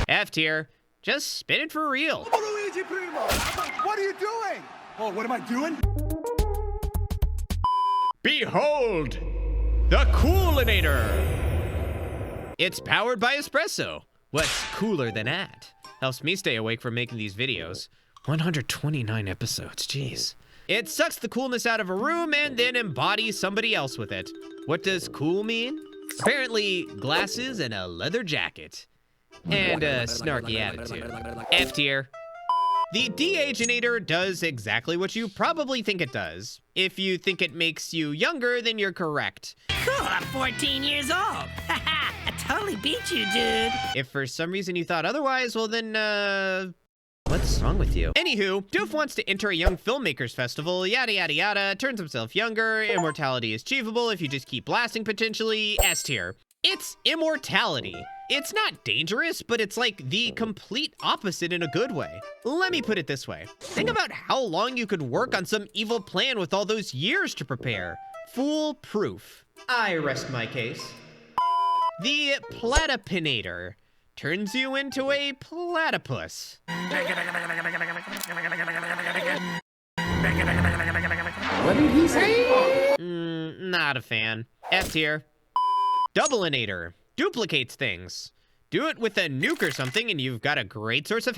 F tier. Just spin it for real. What are you doing? Oh, what am I doing? Behold! The Coolin Ator! It's powered by espresso. What's cooler than that? Helps me stay awake from making these videos. 129 episodes, jeez. It sucks the coolness out of a room and then embodies somebody else with it. What does cool mean? Apparently, glasses and a leather jacket. And a snarky attitude. F tier. The de-aginator does exactly what you probably think it does. If you think it makes you younger, then you're correct. Cool, I'm 14 years old. Haha, I totally beat you, dude. If for some reason you thought otherwise, well then, what's wrong with you? Anywho, Doof wants to enter a young filmmakers festival, yada yada yada, turns himself younger, immortality is achievable if you just keep blasting potentially, S tier. It's immortality. It's not dangerous, but it's like the complete opposite in a good way. Let me put it this way. Think about how long you could work on some evil plan with all those years to prepare. Foolproof. I rest my case. The Platypinator turns you into a platypus. What did he say? Not a fan. F tier. Double-inator. Duplicates things. Do it with a nuke or something and you've got a great source of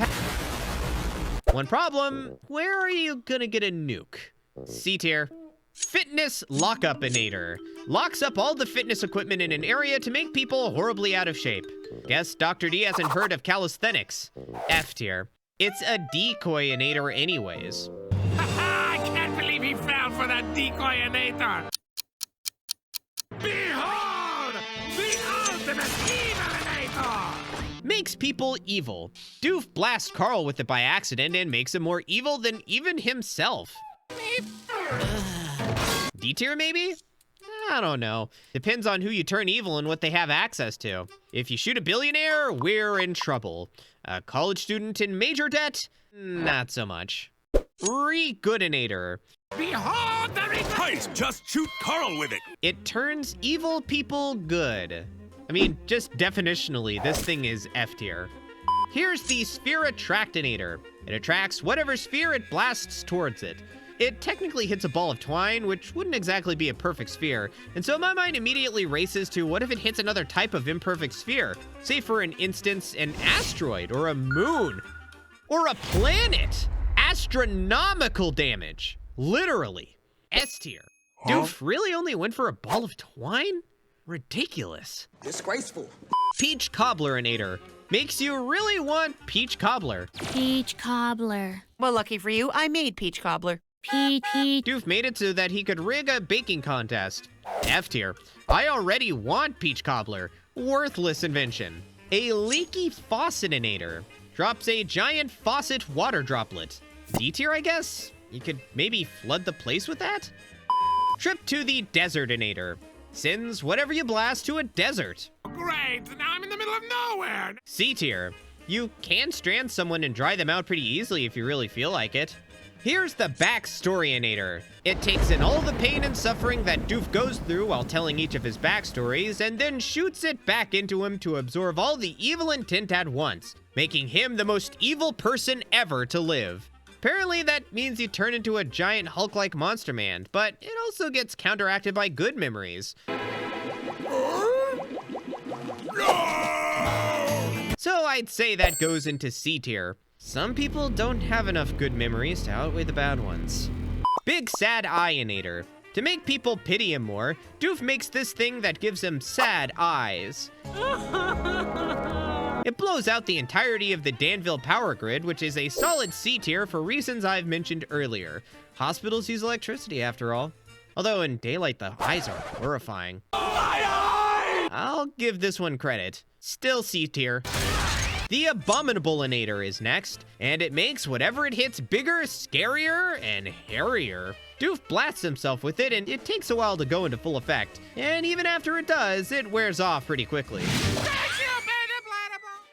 One problem, where are you gonna get a nuke? C tier. Fitness Lockup-inator. Locks up all the fitness equipment in an area to make people horribly out of shape. Guess Dr. D hasn't heard of calisthenics. F tier. It's a Decoy Inator anyways. I can't believe he fell for that Decoy Inator. Behold! The ultimate evil Inator! Makes people evil. Doof blasts Carl with it by accident and makes him more evil than even himself. D tier maybe? I don't know. Depends on who you turn evil and what they have access to. If you shoot a billionaire, we're in trouble. A college student in major debt? Not so much. Re-Good-inator. Behold the Heinz, just shoot Carl with it. It turns evil people good. I mean, just definitionally, this thing is F tier. Here's the Sphere Attractinator. It attracts whatever sphere it blasts towards it. It technically hits a ball of twine, which wouldn't exactly be a perfect sphere, and so my mind immediately races to what if it hits another type of imperfect sphere? Say for an instance, an asteroid, or a moon, or a planet. Astronomical damage. Literally. S tier. Doof really only went for a ball of twine? Ridiculous. Disgraceful. Peach Cobbler Inator. Makes you really want peach cobbler. Peach cobbler. Well, lucky for you, I made peach cobbler. Peach. Doof made it so that he could rig a baking contest. F tier. I already want peach cobbler. Worthless invention. A leaky faucet Inator. Drops a giant faucet water droplet. D tier, I guess? You could maybe flood the place with that? Trip to the Desert Inator. Sends whatever you blast to a desert. Great, now I'm in the middle of nowhere. C tier. You can strand someone and dry them out pretty easily if you really feel like it. Here's the Backstory Inator. It takes in all the pain and suffering that Doof goes through while telling each of his backstories and then shoots it back into him to absorb all the evil intent at once, making him the most evil person ever to live. Apparently that means you turn into a giant Hulk-like monster man, but it also gets counteracted by good memories. So I'd say that goes into C tier. Some people don't have enough good memories to outweigh the bad ones. Big Sad Eye Inator. To make people pity him more, Doof makes this thing that gives him sad eyes. It blows out the entirety of the Danville power grid, which is a solid C tier for reasons I've mentioned earlier. Hospitals use electricity after all. Although in daylight the eyes are horrifying. I'll give this one credit. Still C tier. The Abominable Inator is next, and it makes whatever it hits bigger, scarier, and hairier. Doof blasts himself with it, and it takes a while to go into full effect. And even after it does, it wears off pretty quickly.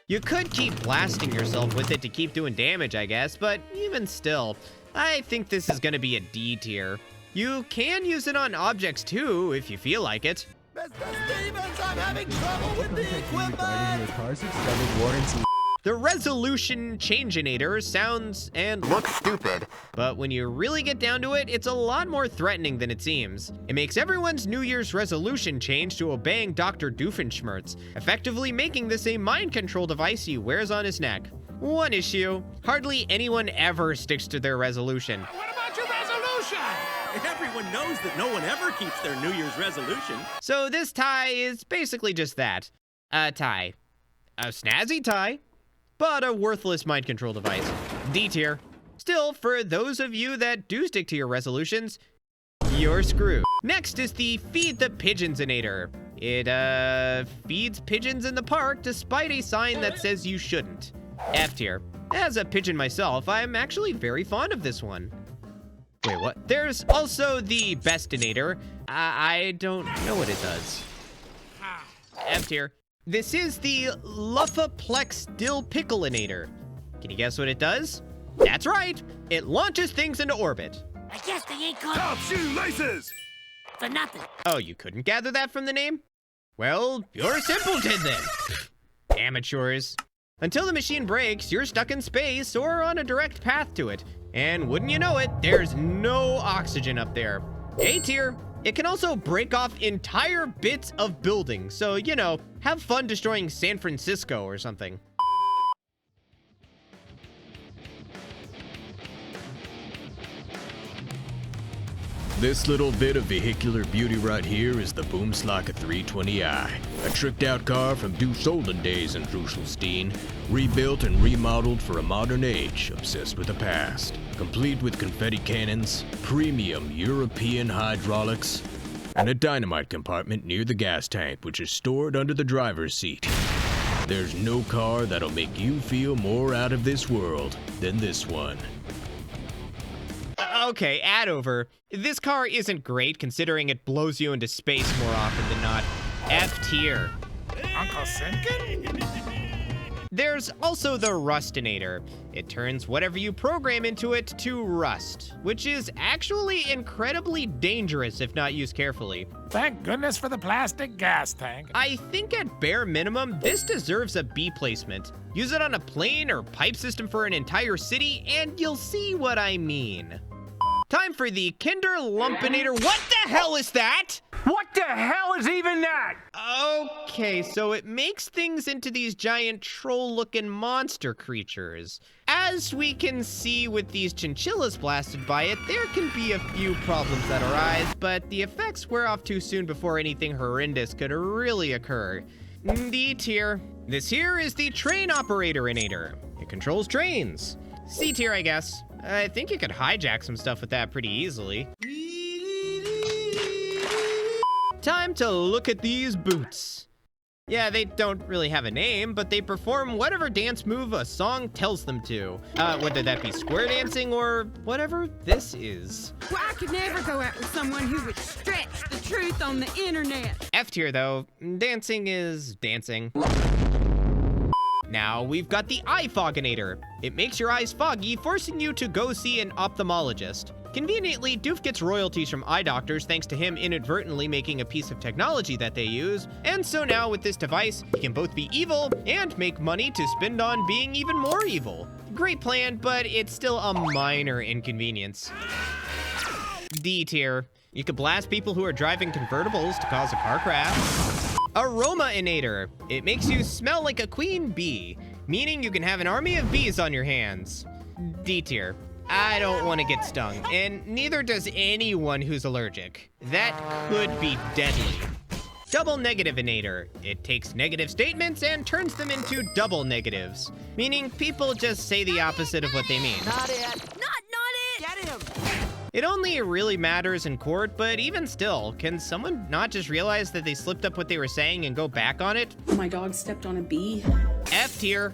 You could keep blasting yourself with it to keep doing damage, I guess, but even still, I think this is gonna be a D tier. You can use it on objects too, if you feel like it. Mr. Stevens, I'm having trouble with the equipment! The Resolution Change-inator sounds and looks stupid, but when you really get down to it, it's a lot more threatening than it seems. It makes everyone's New Year's resolution change to obeying Dr. Doofenshmirtz, effectively making this a mind control device he wears on his neck. One issue, hardly anyone ever sticks to their resolution. What about your resolution? Everyone knows that no one ever keeps their New Year's resolution. So this tie is basically just that. A tie. A snazzy tie, but a worthless mind control device. D tier. Still, for those of you that do stick to your resolutions, you're screwed. Next is the Feed the Pigeons Inator. It, feeds pigeons in the park despite a sign that says you shouldn't. F tier. As a pigeon myself, I'm actually very fond of this one. Wait, what? There's also the Bestinator. I don't know what it does. F tier. This is the Luffaplex Dill Pickle Inator. Can you guess what it does? That's right. It launches things into orbit. I guess they ain't called Top shoelaces! for nothing. Oh, you couldn't gather that from the name? Well, you're a simpleton then. Amateurs. Until the machine breaks, you're stuck in space or on a direct path to it. And wouldn't you know it, there's no oxygen up there. A tier. It can also break off entire bits of buildings, so, you know, have fun destroying San Francisco or something. This little bit of vehicular beauty right here is the Boomslaka 320i, a tricked-out car from Doof's olden days in Drusselstein, rebuilt and remodeled for a modern age obsessed with the past, complete with confetti cannons, premium European hydraulics, and a dynamite compartment near the gas tank, which is stored under the driver's seat. There's no car that'll make you feel more out of this world than this one. Okay, ad over. This car isn't great considering it blows you into space more often than not. F tier. Uncle Sinkin? There's also the Rust-inator. It turns whatever you program into it to rust, which is actually incredibly dangerous if not used carefully. Thank goodness for the plastic gas tank. I think at bare minimum, this deserves a B placement. Use it on a plane or pipe system for an entire city, and you'll see what I mean. Time for the Kinder Lumpinator. What the hell is that? What the hell is even that? Okay, so it makes things into these giant troll-looking monster creatures. As we can see with these chinchillas blasted by it, there can be a few problems that arise, but the effects wear off too soon before anything horrendous could really occur. D tier. This here is the Train Operator Inator. It controls trains. C tier, I guess. I think you could hijack some stuff with that pretty easily. Time to look at these boots. Yeah, they don't really have a name, but they perform whatever dance move a song tells them to. Whether that be square dancing or whatever this is. Well, I could never go out with someone who would stretch the truth on the internet. F tier though, dancing is dancing. Now we've got the Eye Foginator. It makes your eyes foggy, forcing you to go see an ophthalmologist. Conveniently, Doof gets royalties from eye doctors thanks to him inadvertently making a piece of technology that they use. And so now with this device, he can both be evil and make money to spend on being even more evil. Great plan, but it's still a minor inconvenience. D tier. You could blast people who are driving convertibles to cause a car crash. Aroma Inator. It makes you smell like a queen bee, meaning you can have an army of bees on your hands. D tier. I don't want to get stung, and neither does anyone who's allergic. That could be deadly. Double Negative Inator. It takes negative statements and turns them into double negatives, meaning people just say the opposite of what they mean. Not it. Not it. Get him. It only really matters in court, but even still, can someone not just realize that they slipped up what they were saying and go back on it? My dog stepped on a bee. F tier.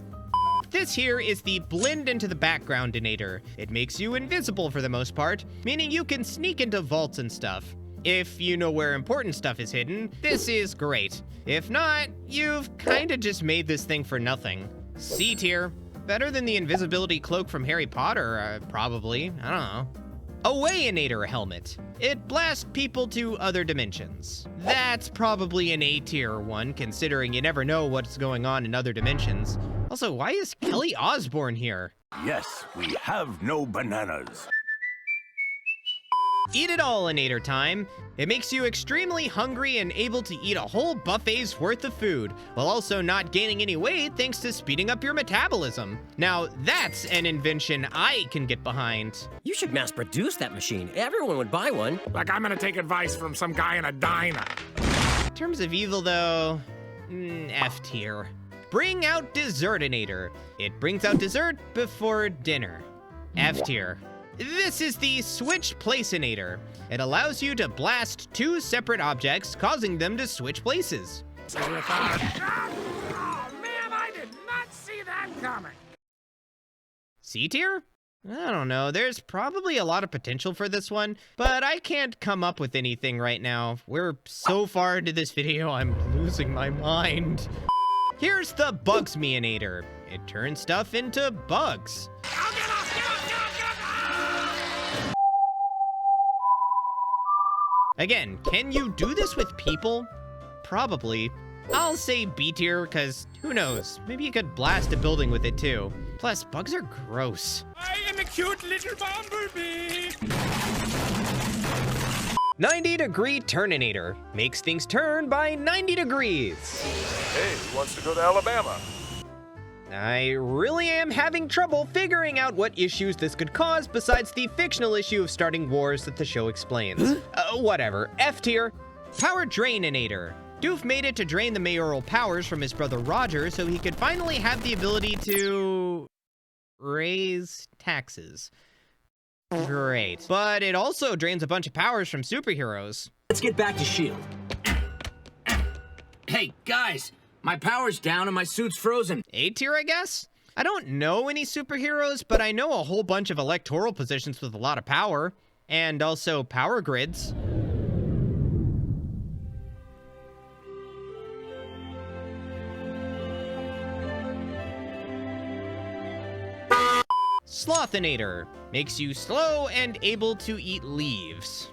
This here is the Blend into the Background Inator. It makes you invisible for the most part, meaning you can sneak into vaults and stuff. If you know where important stuff is hidden, this is great. If not, you've kinda just made this thing for nothing. C tier. Better than the Invisibility Cloak from Harry Potter, probably. I don't know. Away Inator helmet. It blasts people to other dimensions. That's probably an A tier one, considering you never know what's going on in other dimensions. Also, why is Kelly Osbourne here? Yes, we have no bananas. Eat it all Inator time. It makes you extremely hungry and able to eat a whole buffet's worth of food, while also not gaining any weight thanks to speeding up your metabolism. Now, that's an invention I can get behind. You should mass produce that machine. Everyone would buy one. Like I'm gonna take advice from some guy in a diner. In terms of evil though, F tier. Bring out Dessert Inator. It brings out dessert before dinner. F tier. This is the Switch Place Inator. It allows you to blast two separate objects, causing them to switch places. Oh man, I did not see that coming. C tier? I don't know, there's probably a lot of potential for this one, but I can't come up with anything right now. We're so far into this video, I'm losing my mind. Here's the Bugs Me Inator. It turns stuff into bugs. Again, can you do this with people? Probably. I'll say B tier, because who knows? Maybe you could blast a building with it too. Plus, bugs are gross. I am a cute little bumblebee. 90-degree Turninator. Makes things turn by 90 degrees. Hey, who wants to go to Alabama? I really am having trouble figuring out what issues this could cause besides the fictional issue of starting wars that the show explains. Whatever. F tier. Power Drain-inator. Doof made it to drain the mayoral powers from his brother Roger so he could finally have the ability to raise taxes. Great. But it also drains a bunch of powers from superheroes. Let's get back to S.H.I.E.L.D. Hey, guys, my power's down and my suit's frozen. A tier, I guess? I don't know any superheroes, but I know a whole bunch of electoral positions with a lot of power. And also power grids. Sloth-inator. Makes you slow and able to eat leaves.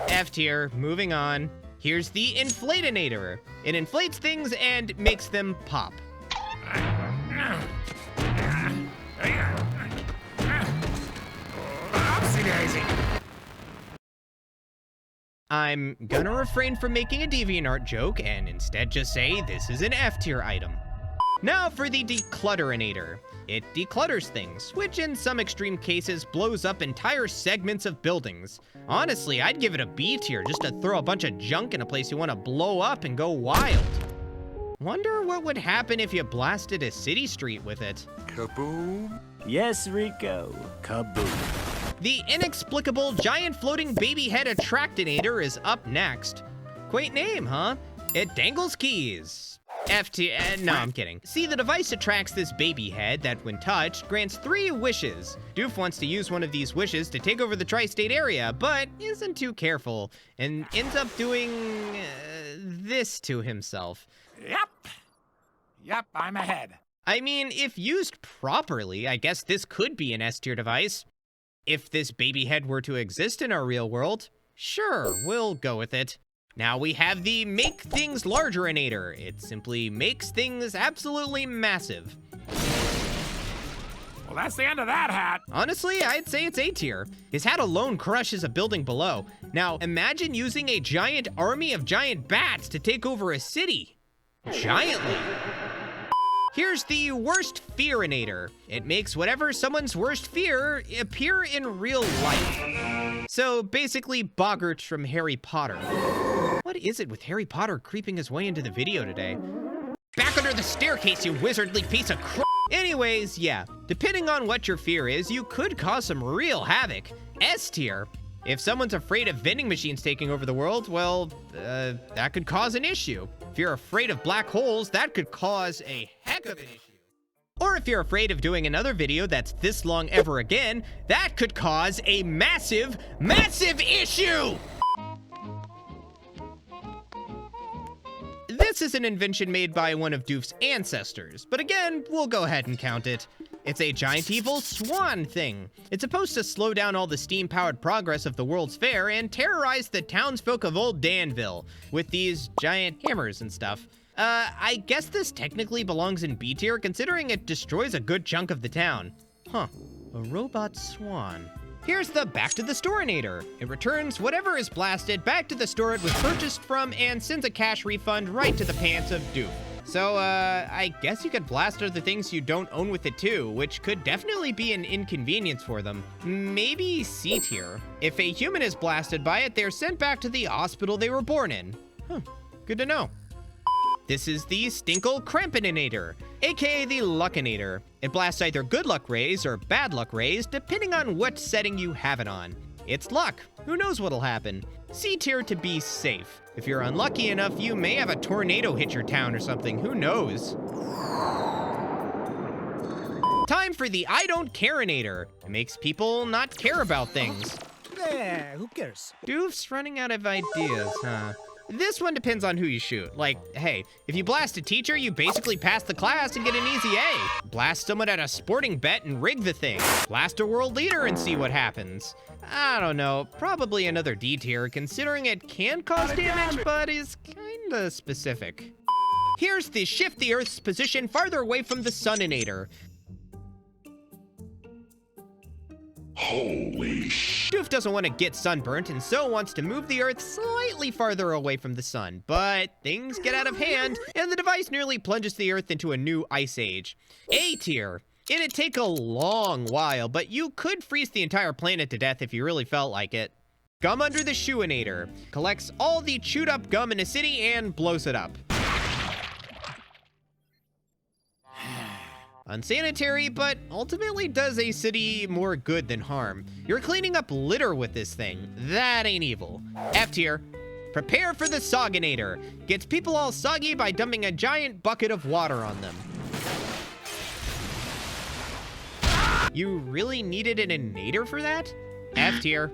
F tier, moving on. Here's the Inflate-inator. It inflates things and makes them pop. Oopsie-daisy. I'm gonna refrain from making a DeviantArt joke and instead just say this is an F tier item. Now for the Declutter-inator. It declutters things, which in some extreme cases blows up entire segments of buildings. Honestly, I'd give it a B tier just to throw a bunch of junk in a place you want to blow up and go wild. Wonder what would happen if you blasted a city street with it. Kaboom? Yes, Rico. Kaboom. The inexplicable giant floating baby head Attractinator is up next. Quaint name, huh? It dangles keys. F tier, no, I'm kidding. See, the device attracts this baby head that, when touched, grants 3 wishes. Doof wants to use one of these wishes to take over the tri-state area, but isn't too careful, and ends up doing this to himself. Yep, I'm ahead. I mean, if used properly, I guess this could be an S-tier device. If this baby head were to exist in our real world, sure, we'll go with it. Now we have the Make Things Larger-inator. It simply makes things absolutely massive. Well, that's the end of that hat. Honestly, I'd say it's A tier. His hat alone crushes a building below. Now, imagine using a giant army of giant bats to take over a city. Giantly. Here's the Worst Fear-inator. It makes whatever someone's worst fear appear in real life. So basically Boggart from Harry Potter. What is it with Harry Potter creeping his way into the video today? Back under the staircase, you wizardly piece of crap. Anyways, yeah, depending on what your fear is, you could cause some real havoc. S tier. If someone's afraid of vending machines taking over the world, well, that could cause an issue. If you're afraid of black holes, that could cause a heck of an issue. Or if you're afraid of doing another video that's this long ever again, that could cause a massive, massive issue! This is an invention made by one of Doof's ancestors, but again, we'll go ahead and count it. It's a giant evil swan thing. It's supposed to slow down all the steam-powered progress of the World's Fair and terrorize the townsfolk of Old Danville with these giant hammers and stuff. I guess this technically belongs in B tier considering it destroys a good chunk of the town. Huh, a robot swan. Here's the Back to the Store-inator. It returns whatever is blasted back to the store it was purchased from and sends a cash refund right to the pants of Doof. So, I guess you could blast other things you don't own with it too, which could definitely be an inconvenience for them. Maybe C tier. If a human is blasted by it, they're sent back to the hospital they were born in. Huh, good to know. This is the Stinkle Krampinator, aka the Luckinator. It blasts either good luck rays or bad luck rays, depending on what setting you have it on. It's luck. Who knows what'll happen? C tier to be safe. If you're unlucky enough, you may have a tornado hit your town or something. Who knows? Time for the I Don't Care-inator. It makes people not care about things. Who cares? Doof's running out of ideas, huh? This one depends on who you shoot. Like, hey, if you blast a teacher, you basically pass the class and get an easy A. Blast someone at a sporting bet and rig the thing. Blast a world leader and see what happens. I don't know, probably another D tier, considering it can cause damage, but is kinda specific. Here's the Shift the Earth's position farther away from the Sun-inator. Holy sh! Doof doesn't want to get sunburnt and so wants to move the Earth slightly farther away from the sun, but things get out of hand and the device nearly plunges the Earth into a new ice age. A tier. It'd take a long while, but you could freeze the entire planet to death if you really felt like it. Gum under the Shoe-inator. Collects all the chewed up gum in a city and blows it up. Unsanitary, but ultimately does a city more good than harm. You're cleaning up litter with this thing. That ain't evil. F tier. Prepare for the Sog-inator. Gets people all soggy by dumping a giant bucket of water on them. You really needed an inator for that? F tier.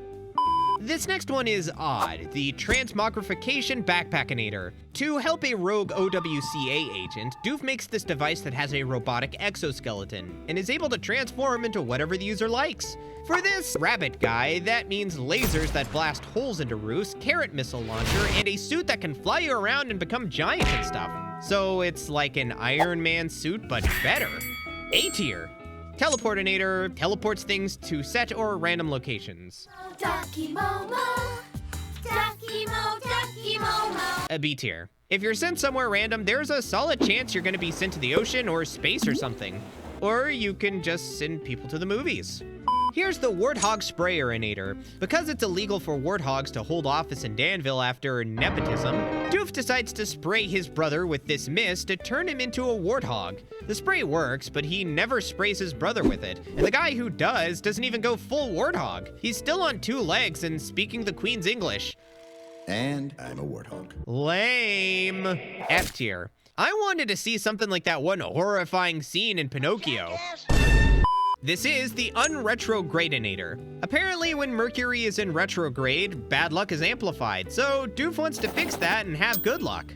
This next one is odd, the Transmogrification Backpackinator. To help a rogue OWCA agent, Doof makes this device that has a robotic exoskeleton and is able to transform into whatever the user likes. For this rabbit guy, that means lasers that blast holes into roofs, carrot missile launcher, and a suit that can fly you around and become giant and stuff. So it's like an Iron Man suit, but better. A tier. Teleportinator teleports things to set or random locations. A B tier. If you're sent somewhere random, there's a solid chance you're gonna be sent to the ocean or space or something. Or you can just send people to the movies. Here's the Warthog Sprayer-inator. Because it's illegal for warthogs to hold office in Danville after nepotism, Doof decides to spray his brother with this mist to turn him into a warthog. The spray works, but he never sprays his brother with it. And the guy who doesn't even go full warthog. He's still on 2 legs and speaking the Queen's English. And I'm a warthog. Lame. F tier. I wanted to see something like that one horrifying scene in Pinocchio. This is the Unretrograde-inator. Apparently, when Mercury is in retrograde, bad luck is amplified, so Doof wants to fix that and have good luck.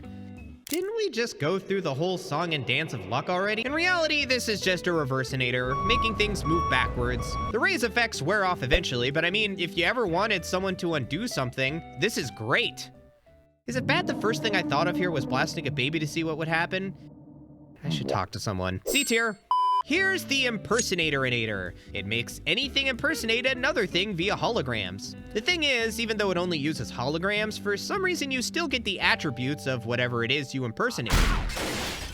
Didn't we just go through the whole song and dance of luck already? In reality, this is just a reverse-inator, making things move backwards. The raise effects wear off eventually, but I mean, if you ever wanted someone to undo something, this is great. Is it bad the first thing I thought of here was blasting a baby to see what would happen? I should talk to someone. C tier. Here's the Impersonator-inator. It makes anything impersonate another thing via holograms. The thing is, even though it only uses holograms, for some reason you still get the attributes of whatever it is you impersonate.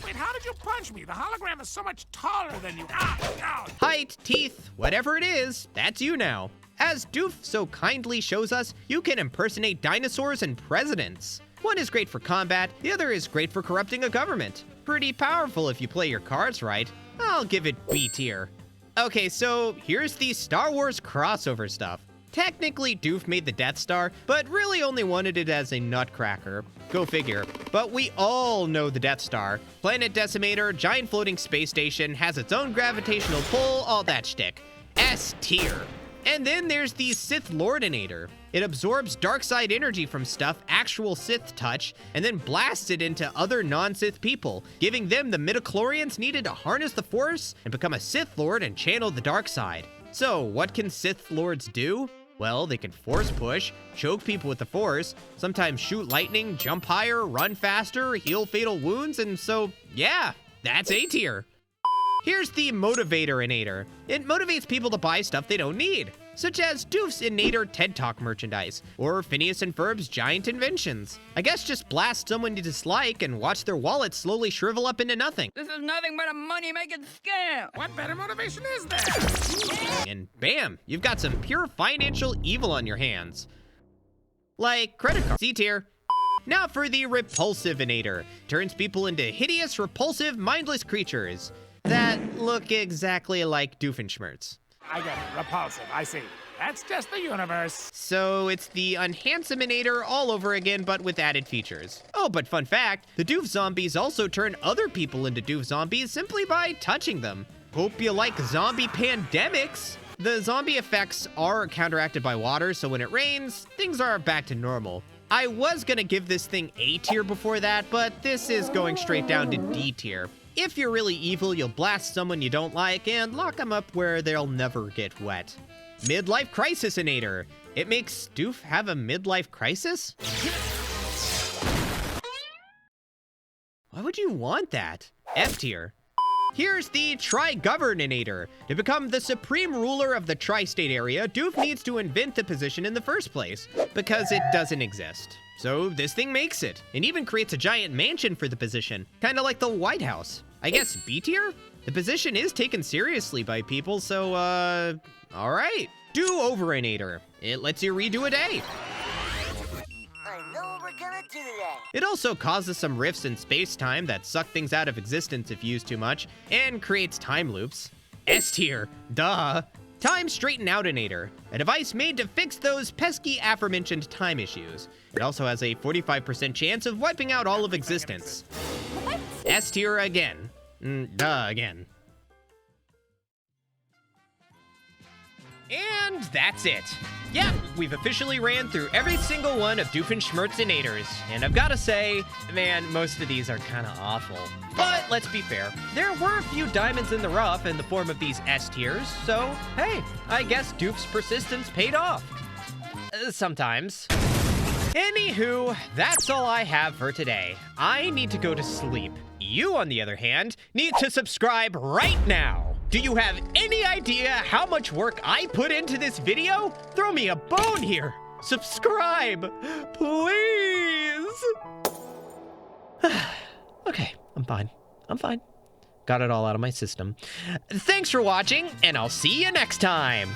Wait, how did you punch me? The hologram is so much taller than you. Ow. Height, teeth, whatever it is, that's you now. As Doof so kindly shows us, you can impersonate dinosaurs and presidents. One is great for combat, the other is great for corrupting a government. Pretty powerful if you play your cards right. I'll give it B tier. Okay, so here's the Star Wars crossover stuff. Technically, Doof made the Death Star, but really only wanted it as a nutcracker. Go figure. But we all know the Death Star. Planet decimator, giant floating space station, has its own gravitational pull, all that shtick. S tier. And then there's the Sith Lord-inator. It absorbs dark side energy from stuff actual Sith touch, and then blasts it into other non-Sith people, giving them the midichlorians needed to harness the Force and become a Sith Lord and channel the dark side. So, what can Sith Lords do? Well, they can force push, choke people with the Force, sometimes shoot lightning, jump higher, run faster, heal fatal wounds, and so, yeah, that's A tier. Here's the Motivator-inator. It motivates people to buy stuff they don't need, such as Doof's Inator TED Talk merchandise, or Phineas and Ferb's giant inventions. I guess just blast someone you dislike and watch their wallet slowly shrivel up into nothing. This is nothing but a money-making scam. What better motivation is there? And bam, you've got some pure financial evil on your hands. Like credit card. C tier. Now for the Repulsive-inator. Turns people into hideous, repulsive, mindless creatures that look exactly like Doofenshmirtz. I get it. Repulsive. I see. That's just the universe. So it's the Handsom Inator all over again, but with added features. Oh, but fun fact, the Doof zombies also turn other people into Doof zombies simply by touching them. Hope you like zombie pandemics. The zombie effects are counteracted by water, so when it rains, things are back to normal. I was gonna give this thing A tier before that, but this is going straight down to D tier. If you're really evil, you'll blast someone you don't like and lock them up where they'll never get wet. Midlife Crisis-inator. It makes Doof have a midlife crisis? Why would you want that? F tier. Here's the Tri-Govern-inator. To become the supreme ruler of the tri-state area, Doof needs to invent the position in the first place, because it doesn't exist. So this thing makes it, and even creates a giant mansion for the position, kinda like the White House. I guess B tier? The position is taken seriously by people, so alright. Do-Over-inator. It lets you redo a day. I know we're gonna do that. It also causes some rifts in space-time that suck things out of existence if used too much, and creates time loops. S tier. Duh. Time Straighten-Out-inator. A device made to fix those pesky aforementioned time issues. It also has a 45% chance of wiping out all of existence. What? S tier again. Duh again. And that's it. Yeah, we've officially ran through every single one of Doofenshmirtz, and I've gotta say, man, most of these are kinda awful. But let's be fair, there were a few diamonds in the rough in the form of these S tiers, so hey, I guess Doof's persistence paid off. Sometimes. Anywho, that's all I have for today. I need to go to sleep. You, on the other hand, need to subscribe right now. Do you have any idea how much work I put into this video? Throw me a bone here. Subscribe, please. Okay, I'm fine. I'm fine. Got it all out of my system. Thanks for watching, and I'll see you next time.